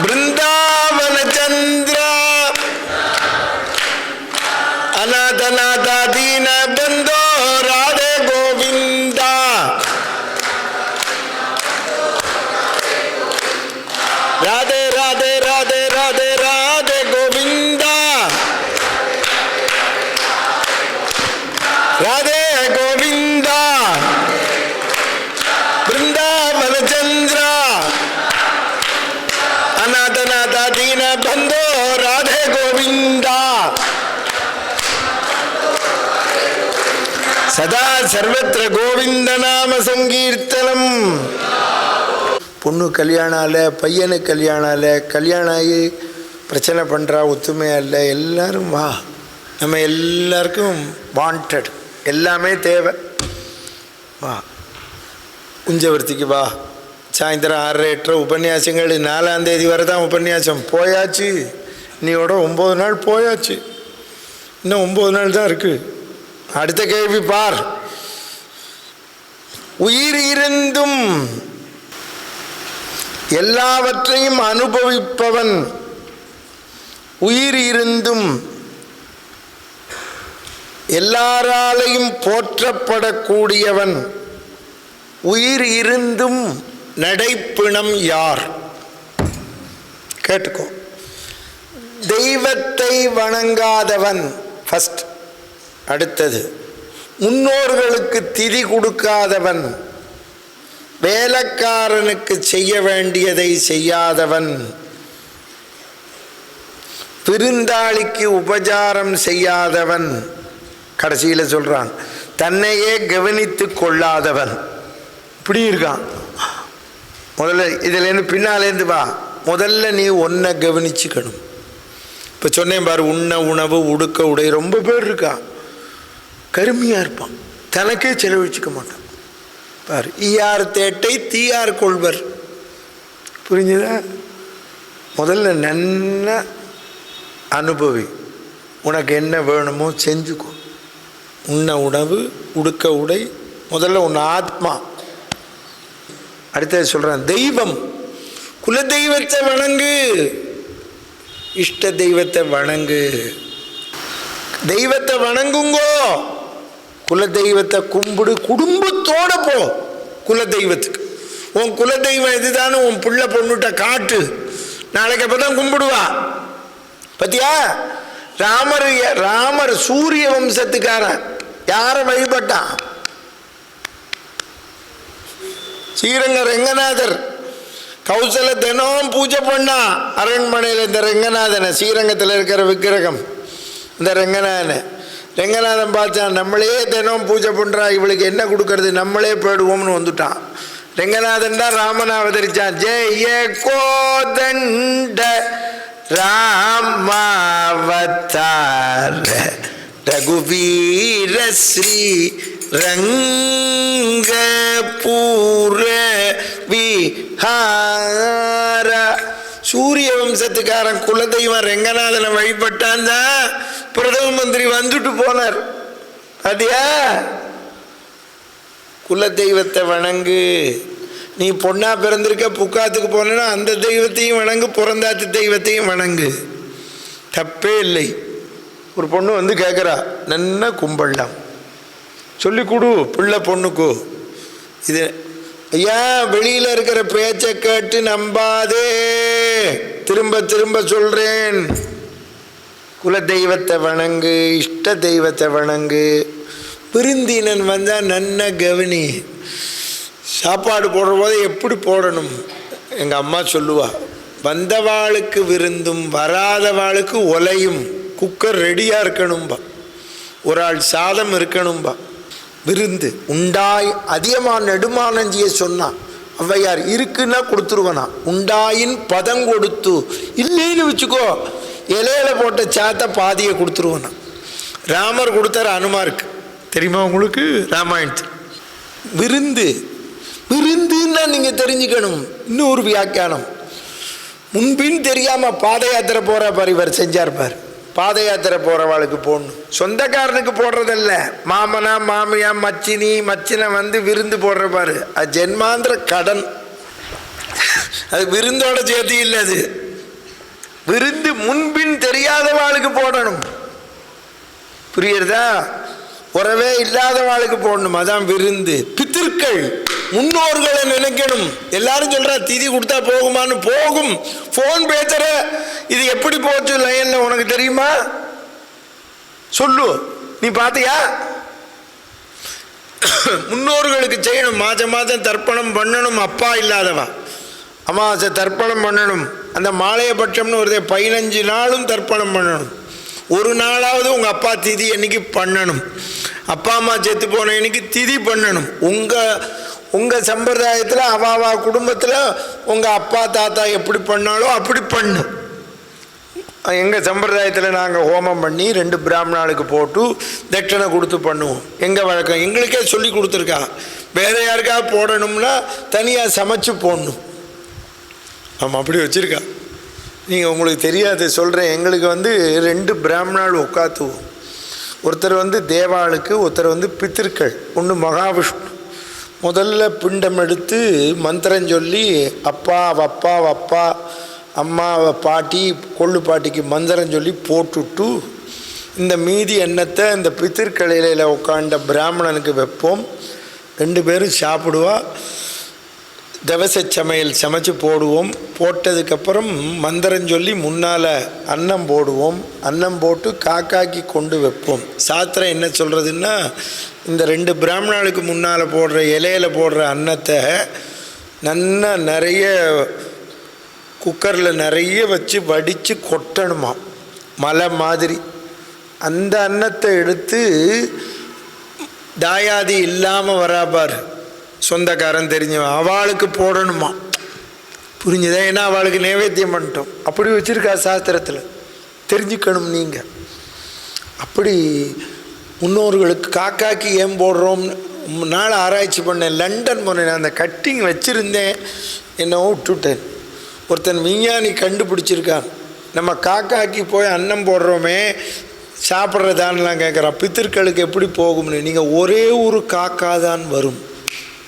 பிருந்தாவன சந்திரா, அநாதநாத தீன பந்தோ ராதே கோவிந்தா, ராதே ராதே ராதே ராதே ராதே கோவிந்தா, ராதே கோவிந்தா, பிருந்தாவன சந்திரா, அநாதநாத சதா சர்வத்திர கோவிந்த நாம சங்கீர்த்தனம். பொண்ணு கல்யாணம் ஆல, பையனுக்கு கல்யாணம் ஆல, கல்யாணம் ஆகி பிரச்சனை பண்ணுறா, ஒத்துமையாக இல்லை, எல்லாரும் வா. நம்ம எல்லாருக்கும் வாண்டட், எல்லாமே தேவை. வா குஞ்சவர்த்திக்கு வா. சாயந்தரம் 6:30 உபன்யாசங்கள். 4ஆம் தேதி வரை தான் உபன்யாசம். போயாச்சு, இன்னையோட 9 நாள் போயாச்சு. இன்னும் 9 நாள் தான் இருக்கு. அடுத்த கேள்வி பார். உயிர் இருந்தும் எல்லாவற்றையும் அனுபவிப்பவன், உயிர் இருந்தும் எல்லாராலையும் போற்றப்படக்கூடியவன், உயிர் இருந்தும் நடைப்பிணம் யார்? கேட்டுக்கோ. தெய்வத்தை வணங்காதவன் ஃபர்ஸ்ட். அடுத்தது முன்னோர்களுக்கு திதி கொடுக்காதவன், வேலைக்காரனுக்கு செய்ய வேண்டியதை செய்யாதவன், விருந்தாளிக்கு உபசாரம் செய்யாதவன், கடைசியில் சொல்றான் தன்னையே கவனித்து கொள்ளாதவன். இப்படி இருக்கான். முதல்ல இதுலேருந்து பின்னாலேருந்து வா. முதல்ல நீ ஒன்றை கவனிச்சுக்கணும். இப்போ சொன்னேன் பாரு, உண்ண உணவு உடுக்க உடை. ரொம்ப பேர் இருக்கான், கருமையாக இருப்பான், தனக்கே செலவழிச்சிக்க மாட்டான். பாரு, ஈயார் தேட்டை தீயார் கொள்வர். புரிஞ்சுதா? முதல்ல நன்ன அனுபவி. உனக்கு என்ன வேணுமோ செஞ்சுக்கோ. உண்ண உணவு உடுக்க உடை. முதல்ல உன் ஆத்மா. அடுத்தது சொல்கிறான் தெய்வம். குலதெய்வத்தை வணங்கு, இஷ்ட தெய்வத்தை வணங்கு. தெய்வத்தை வணங்குங்கோ, குலதெய்வத்தை கும்பிடு. குடும்பத்தோட போ குலதெய்வத்துக்கு. உன் குலதெய்வம் இதுதானு உன் பிள்ளை பொண்ணுட்ட காட்டு. நாளைக்கு அப்போ தான் கும்பிடுவா. பத்தியா? ராமர் சூரிய வம்சத்துக்காரன். யாரை வழிபட்டான்? ஸ்ரீரங்க ரெங்கநாதர். கௌசல தினம் பூஜை பண்ணா அரண்மனையில். இந்த ரெங்கநாதனை, ஸ்ரீரங்கத்தில் இருக்கிற விக்கிரகம், இந்த ரெங்கநாதன் பார்த்தான். நம்மளே தினம் பூஜை பண்ணுறா, இவளுக்கு என்ன கொடுக்கறது, நம்மளே போயிடுவோம்னு வந்துட்டான். ரெங்கநாதன் தான் ராமன் அவதரிச்சான். ஜெய கோதண்ட ராமாவதார ரகுவீர ஸ்ரீ ரங்கபூர விஹார. சூரிய வம்சத்துக்காரன் குலதெய்வம் ரெங்கநாதனை வழிபட்டான் தான் பிரதம மந்திரி வந்துட்டு போனார். அப்படியா? குலதெய்வத்தை வணங்கு. நீ பொண்ணா பிறந்திருக்க, புக்காத்துக்கு போனா அந்த தெய்வத்தையும் வணங்கு, பிறந்தாத்து தெய்வத்தையும் வணங்கு. தப்பே இல்லை. ஒரு பொண்ணு வந்து கேட்குறா, நன்னா கும்பிடலாம், சொல்லி கொடு பிள்ளை பொண்ணுக்கு. இது ஐயா, வெளியில் இருக்கிற பேச்சை கேட்டு நம்பாதே, திரும்ப திரும்ப சொல்கிறேன். குலதெய்வத்தை வணங்கு, இஷ்ட தெய்வத்தை வணங்கு. விருந்தினன் வந்தால் நன்ன கவனி. சாப்பாடு போடுற போது எப்படி போடணும்? எங்கள் அம்மா சொல்லுவா, வந்தவாளுக்கு விருந்தும் வராதவாளுக்கு ஒலையும். குக்கர் ரெடியாக இருக்கணும்பா, ஒரு ஆள் சாதம் இருக்கணும்பா. விருந்து உண்டாய் அதிகமாக நெடுமானஞ்சியை சொன்னான் ஔவையார். இருக்குன்னா கொடுத்துருவனா. உண்டாயின் பதம் கொடுத்து, இல்லைன்னு வச்சுக்கோ இலையில போட்ட சாத்த பாதியை கொடுத்துருவனா. ராமர் கொடுத்தார் அனுமாருக்கு, தெரியுமா உங்களுக்கு? ராமாயணத்தில் விருந்துன்னா நீங்கள் தெரிஞ்சுக்கணும். இன்னொரு வியாக்கியானம், முன்பின் தெரியாமல் பாத யாத்திரை போகிற பார், இவர் செஞ்சார் பார். பாத யாத்திரை போகிறவாளுக்கு போடணும், சொந்தக்காரனுக்கு போடுறதில்ல. மாமனா மாமியா மச்சினை வந்து விருந்து போடுற பாரு, அது ஜென்மாந்திர கடன். அது விருந்தோட சேர்த்து இல்லை. அது விருந்து முன்பின் தெரியாதவாளுக்கு போடணும். புரியுறதா? உறவே இல்லாதவாளுக்கு போடணும், அதான் விருந்து. பித்திருக்கள், முன்னோர்களை நினைக்கணும். எல்லாரும் சொல்றா திதி கொடுத்தா போகுமான்னு. போகும். போன் பேசுற, இது எப்படி போச்சு லைன்ல உனக்கு தெரியுமா? சொல்லு, நீ பாத்தியா? முன்னோர்களுக்கு செய்யணும். மாதம் தர்ப்பணம் பண்ணணும். அப்பா இல்லாதவா அமாவாசை தர்ப்பணம் பண்ணணும். அந்த மாலையபட்சம்னு ஒரு 15 நாளும் தர்ப்பணம் பண்ணணும். ஒரு நாளாவது உங்கள் அப்பா திதி அன்னைக்கு பண்ணணும். அப்பா அம்மா செத்து போன இன்னைக்கு திதி பண்ணணும். உங்கள் சம்பிரதாயத்தில் அவாவா குடும்பத்தில் உங்கள் அப்பா தாத்தா எப்படி பண்ணாலோ அப்படி பண்ணு. எங்கள் சம்பிரதாயத்தில் நாங்கள் ஹோமம் பண்ணி 2 பிராமணாளுக்கு போட்டு தட்சணை கொடுத்து பண்ணுவோம். எங்கள் வழக்கம் எங்களுக்கே சொல்லி கொடுத்துருக்கா. வேறு யாருக்காக போடணும்னா தனியாக சமைச்சு போடணும். ஆமாம், அப்படி வச்சுருக்கா. நீங்கள் உங்களுக்கு தெரியாது சொல்கிறேன். எங்களுக்கு 2 பிராமணாள் உட்காத்துவோம். ஒருத்தர் தேவாளுக்கு, ஒருத்தர் பித்திருக்கள். ஒன்று மகாவிஷ்ணு. முதல்ல பிண்டம் எடுத்து மந்திரம் சொல்லி அப்பா வப்பா வப்பா அம்மா பாட்டி கொள்ளு பாட்டிக்கு மந்திரம் சொல்லி போட்டுட்டு இந்த மீதி எண்ணத்தை இந்த பித்திருக்கலையில் உட்காண்ட பிராமணனுக்கு வைப்போம். 2 பேரும் சாப்பிடுவா. தவச சமையல் சமைச்சு போடுவோம். போட்டதுக்கப்புறம் மந்திரம் சொல்லி முன்னால் அன்னம் போடுவோம். அன்னம் போட்டு காக்காக்கி கொண்டு வைப்போம். சாத்திரம் என்ன சொல்கிறதுன்னா, இந்த 2 பிராமணர்களுக்கு முன்னால் போடுற இலையில் போடுற அன்னத்தை நல்லா நிறைய குக்கரில் நிறைய வச்சு வடித்து கொட்டணுமா, மலை மாதிரி. அந்த அன்னத்தை எடுத்து தாயாதி இல்லாமல் வராப்பார் சொந்தக்காரன் தெரிஞ்சவன், அவளுக்கு போடணுமா. புரிஞ்சுதா? ஏன்னா அவளுக்கு நைவேத்தியம் பண்ணிட்டோம். அப்படி வச்சுருக்கா சாஸ்திரத்தில். தெரிஞ்சுக்கணும் நீங்கள். அப்படி முன்னோர்களுக்கு காக்காக்கி ஏன் போடுறோம்னு நாள் ஆராய்ச்சி பண்ணேன். லண்டன் போனேன். அந்த கட்டிங் வச்சுருந்தேன், என்னவோ விட்டுட்டேன். ஒருத்தன் விஞ்ஞானி கண்டுபிடிச்சிருக்கான். நம்ம காக்காக்கி போய் அன்னம் போடுறோமே சாப்பிட்றதான்லாம் கேட்குறான். பித்திருக்களுக்கு எப்படி போகும்னு. நீங்கள் ஒரே ஒரு காக்கா தான் வரும்.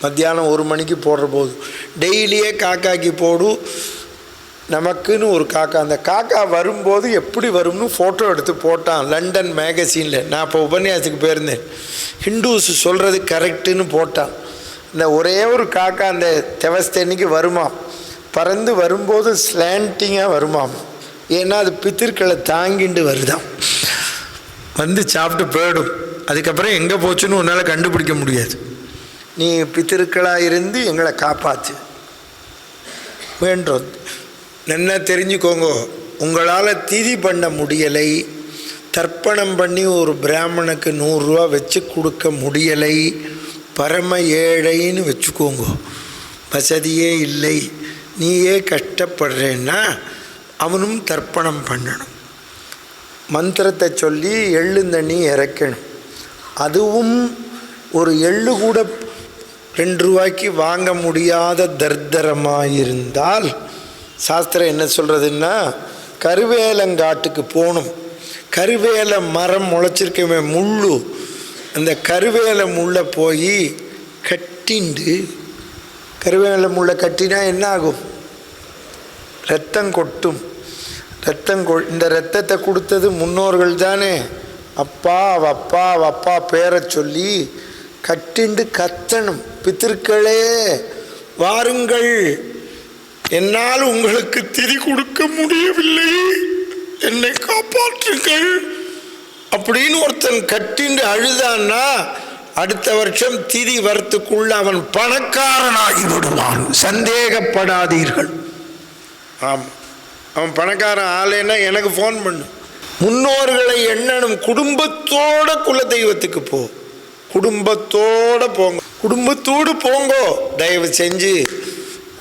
மத்தியானம் 1 மணிக்கு போடுற போது டெய்லியே காக்காக்கி போடு. நமக்குன்னு ஒரு காக்கா. அந்த காக்கா வரும்போது எப்படி வரும்னு ஃபோட்டோ எடுத்து போட்டான் லண்டன் மேகசினில். நான் இப்போ உபன்யாசத்துக்கு போயிருந்தேன். ஹிந்துஸ் சொல்கிறது கரெக்டுன்னு போட்டான். இந்த ஒரே ஒரு காக்கா அந்த தெவஸ்தன்னைக்கு வருமா. பறந்து வரும்போது ஸ்லாண்டிங்காக வருமாம். ஏன்னா அது பித்திருக்களை தாங்கிண்டு வருதான். சாப்பிட்டு போயிடும். அதுக்கப்புறம் எங்கே போச்சுன்னு உன்னால் கண்டுபிடிக்க முடியாது. நீ பித்திருக்களாக இருந்து எங்களை காப்பாற்று வேண்டும். நல்லா தெரிஞ்சுக்கோங்க. உங்களால் திதி பண்ண முடியலை, தர்ப்பணம் பண்ணி ஒரு பிராமணனுக்கு 100 ரூபா வச்சு கொடுக்க முடியலை, பரம ஏழைன்னு வச்சுக்கோங்க, வசதியே இல்லை, நீயே கஷ்டப்படுறேன்னா அவனும் தர்ப்பணம் பண்ணணும். மந்திரத்தை சொல்லி எள்ளுந்தண்ணி இறக்கணும். அதுவும் ஒரு எள்ளு கூட 2 ரூபாய்க்கு வாங்க முடியாத தர்தரமாயிருந்தால் சாஸ்திரம் என்ன சொல்கிறதுன்னா, கருவேலங்காட்டுக்கு போகணும். கருவேல மரம் முளைச்சிருக்கவே முள்ளு, அந்த கருவேல முள்ளை போய் கட்டிண்டு, கருவேல முள்ளை கட்டினா என்ன ஆகும்? ரத்தம் கொட்டும். இந்த ரத்தத்தை கொடுத்தது முன்னோர்கள் தானே. அப்பா வப்பா வப்பா பேரை சொல்லி கட்டிண்டு கத்தணும். பித்திருக்களே வாருங்கள், என்னால் உங்களுக்கு திதி கொடுக்க முடியவில்லை, என்னை காப்பாற்றுங்கள் அப்படின்னு ஒருத்தன் கட்டிண்டு அழுதான்னா அடுத்த வருஷம் திதி வரத்துக்குள்ள அவன் பணக்காரனாகி விடுவான். சந்தேகப்படாதீர்கள். ஆமாம், அவன் பணக்காரன் ஆலேன்னா எனக்கு ஃபோன் பண்ணு. முன்னோர்களை எண்ணணும். குடும்பத்தோட குல தெய்வத்துக்கு போ. குடும்பத்தோடு போங்க. குடும்பத்தோடு போங்கோ. தயவு செஞ்சு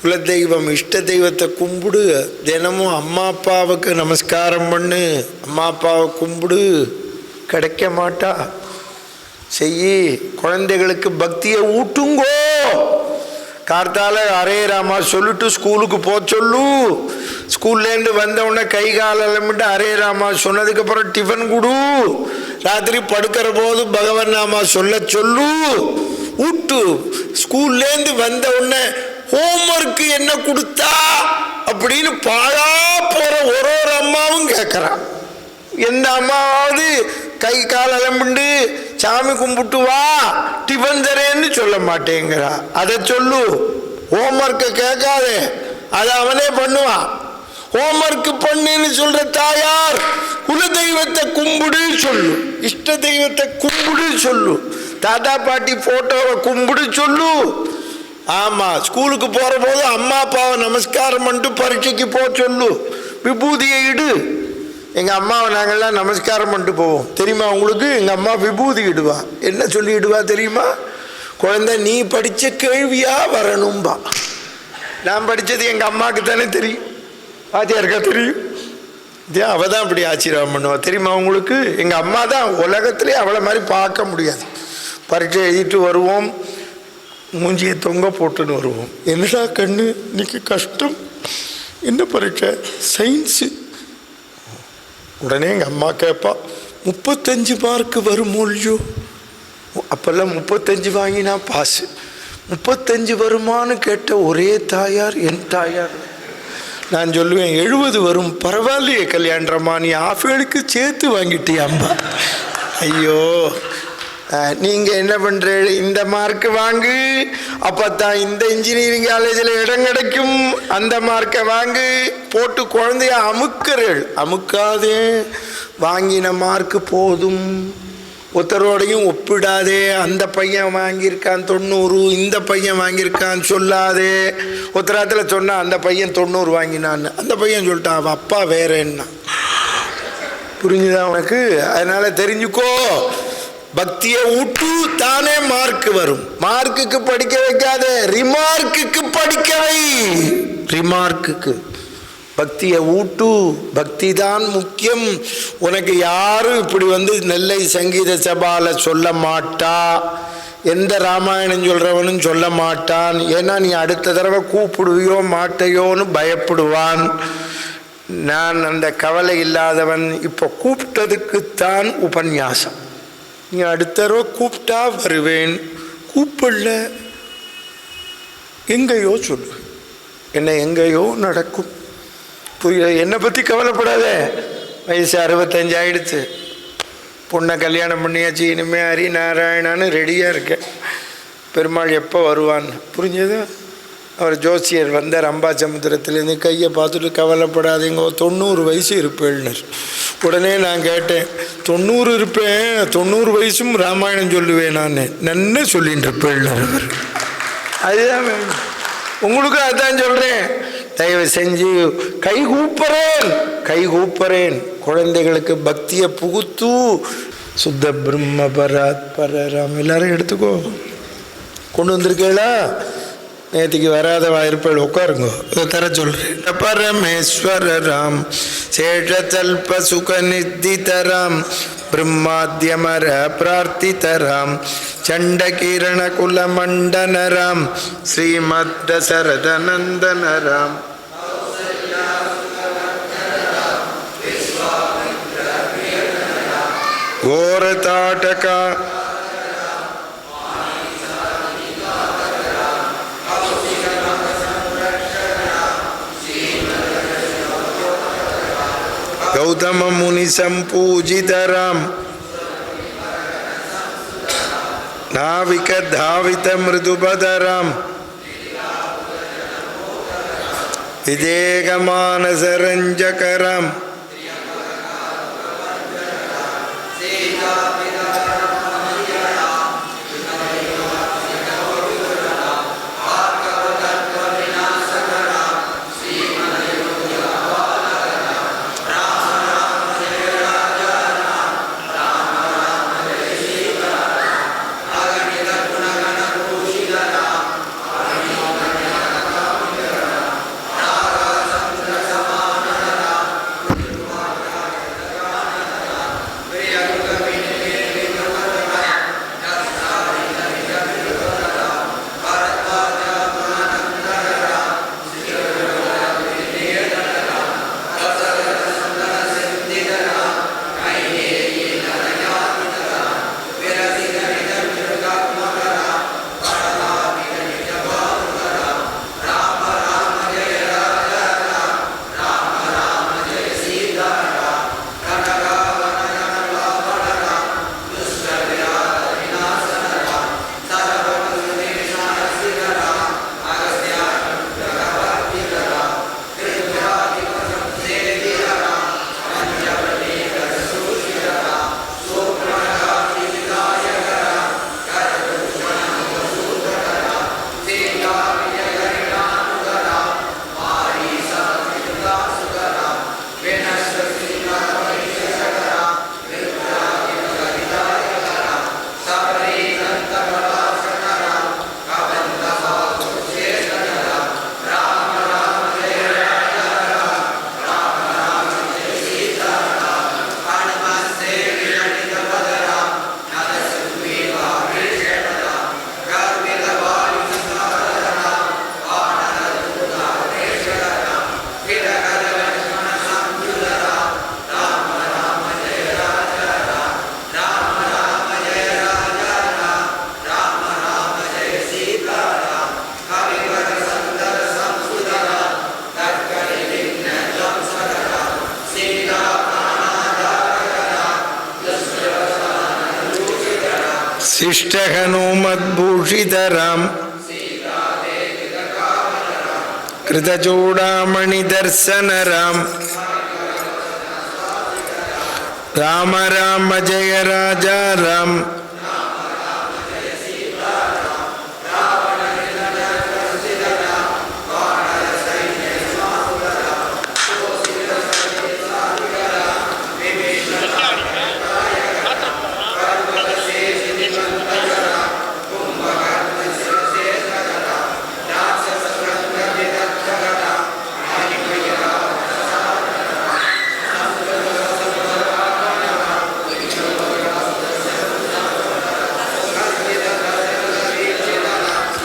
குலதெய்வம் இஷ்ட தெய்வத்தை கும்பிடு. தினமும் அம்மா அப்பாவுக்கு நமஸ்காரம் பண்ணு. அம்மா அப்பாவை கும்பிடு. கிடைக்க மாட்டா செய்யி. குழந்தைகளுக்கு பக்தியை ஊட்டுங்கோ. கார்த்தால ஹரே ராமா சொல்லிட்டு ஸ்கூலுக்கு போக சொல்லு. ஸ்கூல்லேருந்து வந்தவுடனே கை காலமிட்டு ஹரே ராமா சொன்னதுக்கப்புறம் டிஃபன் கொடு. ராத்திரி படுக்கிற போது பகவன் நாமா சொல்ல சொல்லு. ஊட்டு. ஸ்கூல்லேருந்து வந்த உடனே ஹோம்ஒர்க்கு என்ன கொடுத்தா அப்படின்னு பாழா போற ஒரு அம்மாவும் கேட்குறான். எந்த அம்மாவாவது கை கால் அலம்பிண்டு சாமி கும்பிட்டு வா டிஃபன் தரேன்னு சொல்ல மாட்டேங்கிறா. அதை சொல்லு. ஹோம்ஒர்க்கை கேட்காதே, அதை அவனே பண்ணுவான். ஹோம்ஒர்க்கு பண்ணுன்னு சொல்ற தாயார் குல தெய்வத்தை கும்பிடு சொல்லு. இஷ்ட தெய்வத்தை கும்பிடு சொல்லு. தாத்தா பாட்டி போட்டோவை கும்பிடு சொல்லு. ஆமாம், ஸ்கூலுக்கு போகிற போது அம்மா அப்பாவை நமஸ்காரம் பண்ணிட்டு பரீட்சைக்கு போக சொல்லு. விபூதியை இடு. எங்கள் அம்மாவை நாங்கள்லாம் நமஸ்காரம் பண்ணிட்டு போவோம் தெரியுமா உங்களுக்கு? எங்கள் அம்மா விபூதி இடுவா. என்ன சொல்லி இடுவா தெரியுமா? குழந்தை நீ படித்த கேள்வியாக வரணும்பா. நான் படித்தது எங்கள் அம்மாவுக்கு தானே தெரியும், வாத்தியாருக்கா தெரியும்? அவள் தான் அப்படி ஆச்சரியம் பண்ணுவா தெரியுமா உங்களுக்கு? எங்கள் அம்மா தான் உலகத்திலே அவளை மாதிரி பார்க்க முடியாது. பரீட்சை எழுதிட்டு வருவோம், மூஞ்சியை தொங்க போட்டுன்னு வருவோம். என்னடா கண்ணு இன்னைக்கு கஷ்டம், என்ன பரீட்சை? சயின்ஸு. உடனே எங்கள் அம்மா கேட்பா, 35 மார்க்கு வருமோ இல்லையோ? அப்போல்லாம் 35 வாங்கினா பாஸு. 35 வருமானு கேட்ட ஒரே தாயார் என் தாயார். நான் சொல்லுவேன் 70 வரும், பரவாயில்லையே கல்யாணம்மா, நீ ஆஃபேலுக்கு சேர்த்து வாங்கிட்டியாம்பா. ஐயோ, நீங்கள் என்ன பண்ணுறீங்க? இந்த மார்க்கு வாங்கு, அப்போ தான் இந்த இன்ஜினியரிங் காலேஜில் இடம் கிடைக்கும். அந்த மார்க்கை வாங்கு போட்டு குழந்தைய அமுக்கிறீள். அமுக்காதே, வாங்கின மார்க்கு போதும். ஒருத்தரோடையும் ஒப்பிடாதே. அந்த பையன் வாங்கியிருக்கான் 90, இந்த பையன் வாங்கியிருக்கான் சொல்லாதே. ஒருத்தராத்தில் சொன்னால் அந்த பையன் 90 வாங்கினான்னு, அந்த பையன் சொல்லிட்டான் அவன் அப்பா வேற என்ன. புரிஞ்சுதா உனக்கு? அதனால் தெரிஞ்சுக்கோ, பக்தியை ஊட்டு, தானே மார்க் வரும். மார்க்குக்கு படிக்க வைக்காத, ரிமார்க்குக்கு படிக்க வை. ரிமார்க்குக்கு பக்தியை ஊட்டு. பக்தி தான் முக்கியம். உனக்கு யாரும் இப்படி நெல்லை சங்கீத சபால சொல்ல மாட்டா, எந்த ராமாயணம் சொல்றவனும் சொல்ல மாட்டான். ஏன்னா நீ அடுத்த தடவை கூப்பிடுவியோ மாட்டையோன்னு பயப்படுவான். நான் அந்த கவலை இல்லாதவன். இப்போ கூப்பிட்டதுக்குத்தான் உபன்யாசம். நீ அடுத்த தடவை கூப்பிட்டா வருவேன், கூப்பிடல எங்கேயோ சொல்லு, என்ன எங்கேயோ நடக்கும். புரிய? என்னை பற்றி கவலைப்படாத. வயசு 65 ஆயிடுச்சு, பொண்ணை கல்யாணம் பண்ணியாச்சு, இனிமேல் ஹரி நாராயணான்னு ரெடியாக இருக்கேன். பெருமாள் எப்போ வருவான்னு புரிஞ்சது? அவர் ஜோசியர் வந்தார் அம்பாசமுத்திரத்துலேருந்து, கையை பார்த்துட்டு கவலைப்படாதீங்க 90 வயசு இருப்பேள்னர். உடனே நான் கேட்டேன், 90 இருப்பேன், 90 வயசும் ராமாயணம் சொல்லுவேன் நான், நன்ன சொல்லிட்டு இருப்பேள்னர் அவர். அதுதான் வேணும் உங்களுக்கு, அதுதான் சொல்கிறேன். தயவு செஞ்சு கை கூப்புறேன். குழந்தைகளுக்கு பக்தியை புகுத்து. சுத்த பிரம்ம பராத் பரராம் எல்லாரும் எடுத்துக்கோ. கொண்டு வந்திருக்கேளா? நேற்றுக்கு வராதவா இருப்பாள், உட்காருங்க, தர சொல்கிறேன். பரமேஸ்வர ராம் சேஷல்ப சுக நித்திதராம் பிரம்மாத்யமர பிரார்த்திதராம் சண்டகிரண குலமண்டனராம் ஸ்ரீமத் தசரதநந்தனராம் கோரதாட்டகா गौतम मुनि संपूजितराम नाविक धावित मृदुबधराम विदेग मानस रंजकराम शिष्टहनुमद्भूषितराम कृतचूडामणिदर्शनराम राम राम जय राजा राम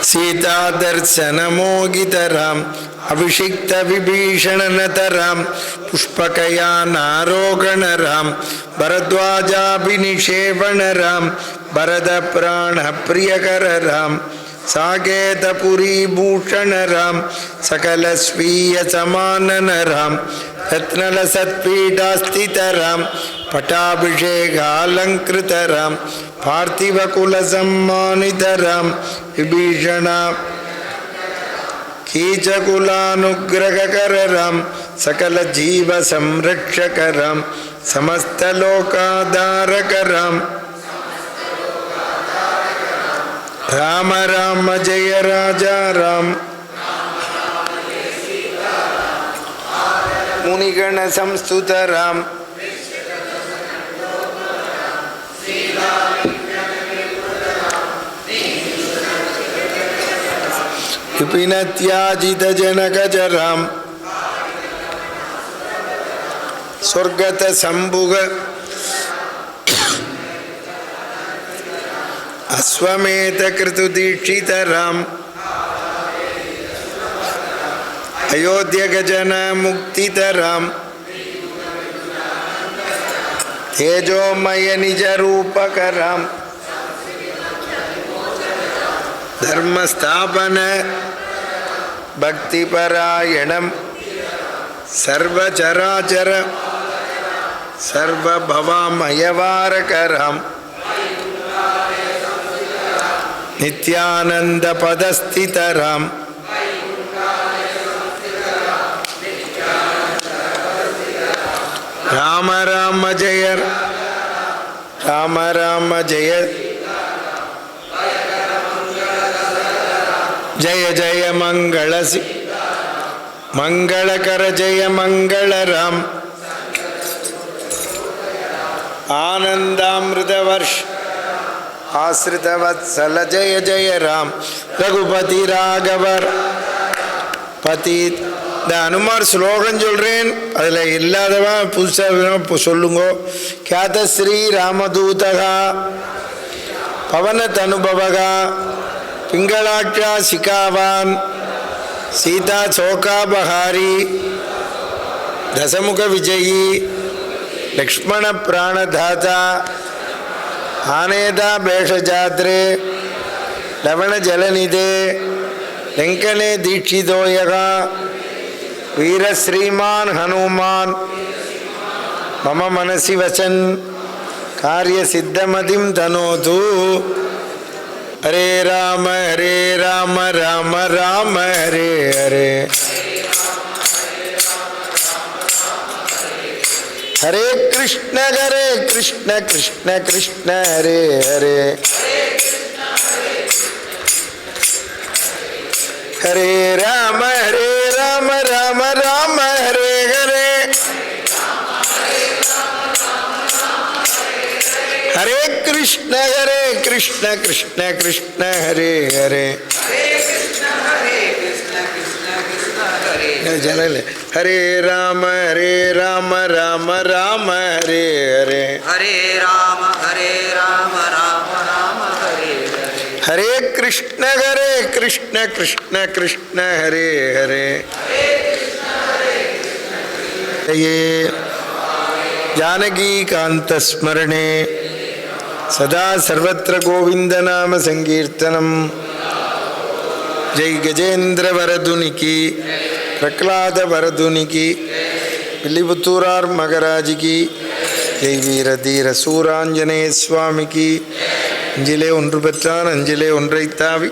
सीता दर्शन मोगितराम अभिषिक्त विभीषण नतराम पुष्पकया नारोगण राम भरद्वाजाभिनिषेवण राम भरद प्राण प्रियकर राम साकेतपुरी भूषण राम सकल स्वीय समानन राम रत्नल सत्पीठास्थित राम पटाभिषेकालंकृत राम पार्थिव कुल सम्मानित राम विभीषण कीचकुलानुग्रहकर राम सकल जीव संरक्षक राम समस्त लोकाधारक राम राम राम जय राजा राम मुनिगण संस्तुत राम विपिनत्याजित जनकज राम स्वर्गत संभुग अश्वमेध कृतु दीक्षित राम अयोध्य गजन मुक्तित राम तेजोमय निज रूपक राम धर्म स्थापन भक्तिपरायणम सर्वचराचर सर्वभवमयवारक राम नित्यानंद पदस्थित राम राम राम जय राम राम जय जय जय मंगल मंगलकर जय मंगल राम आनंदामृत वर्ष आश्रित वत्सल जय जय राम रघुपति राघवर पति हनुमार श्लोकम சொல்றேன் அதுல இல்லாதவா புதுசா சொல்லுங்க ख्यात श्री रामदूतगा पवन तनुभवगा पिंगलाक्षा शिखावान सीता चौका बहारी दशमुख विजयी लक्ष्मण प्राणदाता आनेदा भेषजात्रे लवण जलनिधे लंकने दीक्षितोयगा वीर श्रीमान हनुमान मम मनसि वचन कार्य सिद्धमतिम तनोतु हरे राम राम राम हरे हरे हरे कृष्ण कृष्ण कृष्ण हरे हरे हरे राम राम राम हरे हरे हरे कृष्ण कृष्ण कृष्ण हरे हरे हरे राम राम राम हरे हरे हरे राम राम राम हरे हरे हरे कृष्ण कृष्ण कृष्ण हरे हरे ये जानकी कांत स्मरणे सदा सर्वत्र गोविंद नाम संकीर्तनम जय गजेंद्र वरदुनि की प्रहलाद वरदुनि की विल्लिपुत्तूरार महाराज की जय वीर धीर सूरांजनेय स्वामी की அஞ்சிலே ஒன்று பெற்றான் அஞ்சிலே ஒன்றை தாவி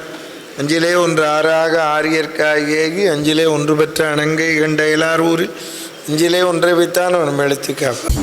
அஞ்சிலே ஒன்று ஆறாக ஆரியற்காய் ஏகி அஞ்சிலே ஒன்று பெற்ற அணங்கை கண்ட எல்லார் ஊரில் அஞ்சிலே ஒன்றை வைத்தான் அவன் எழுத்து காப்பான்.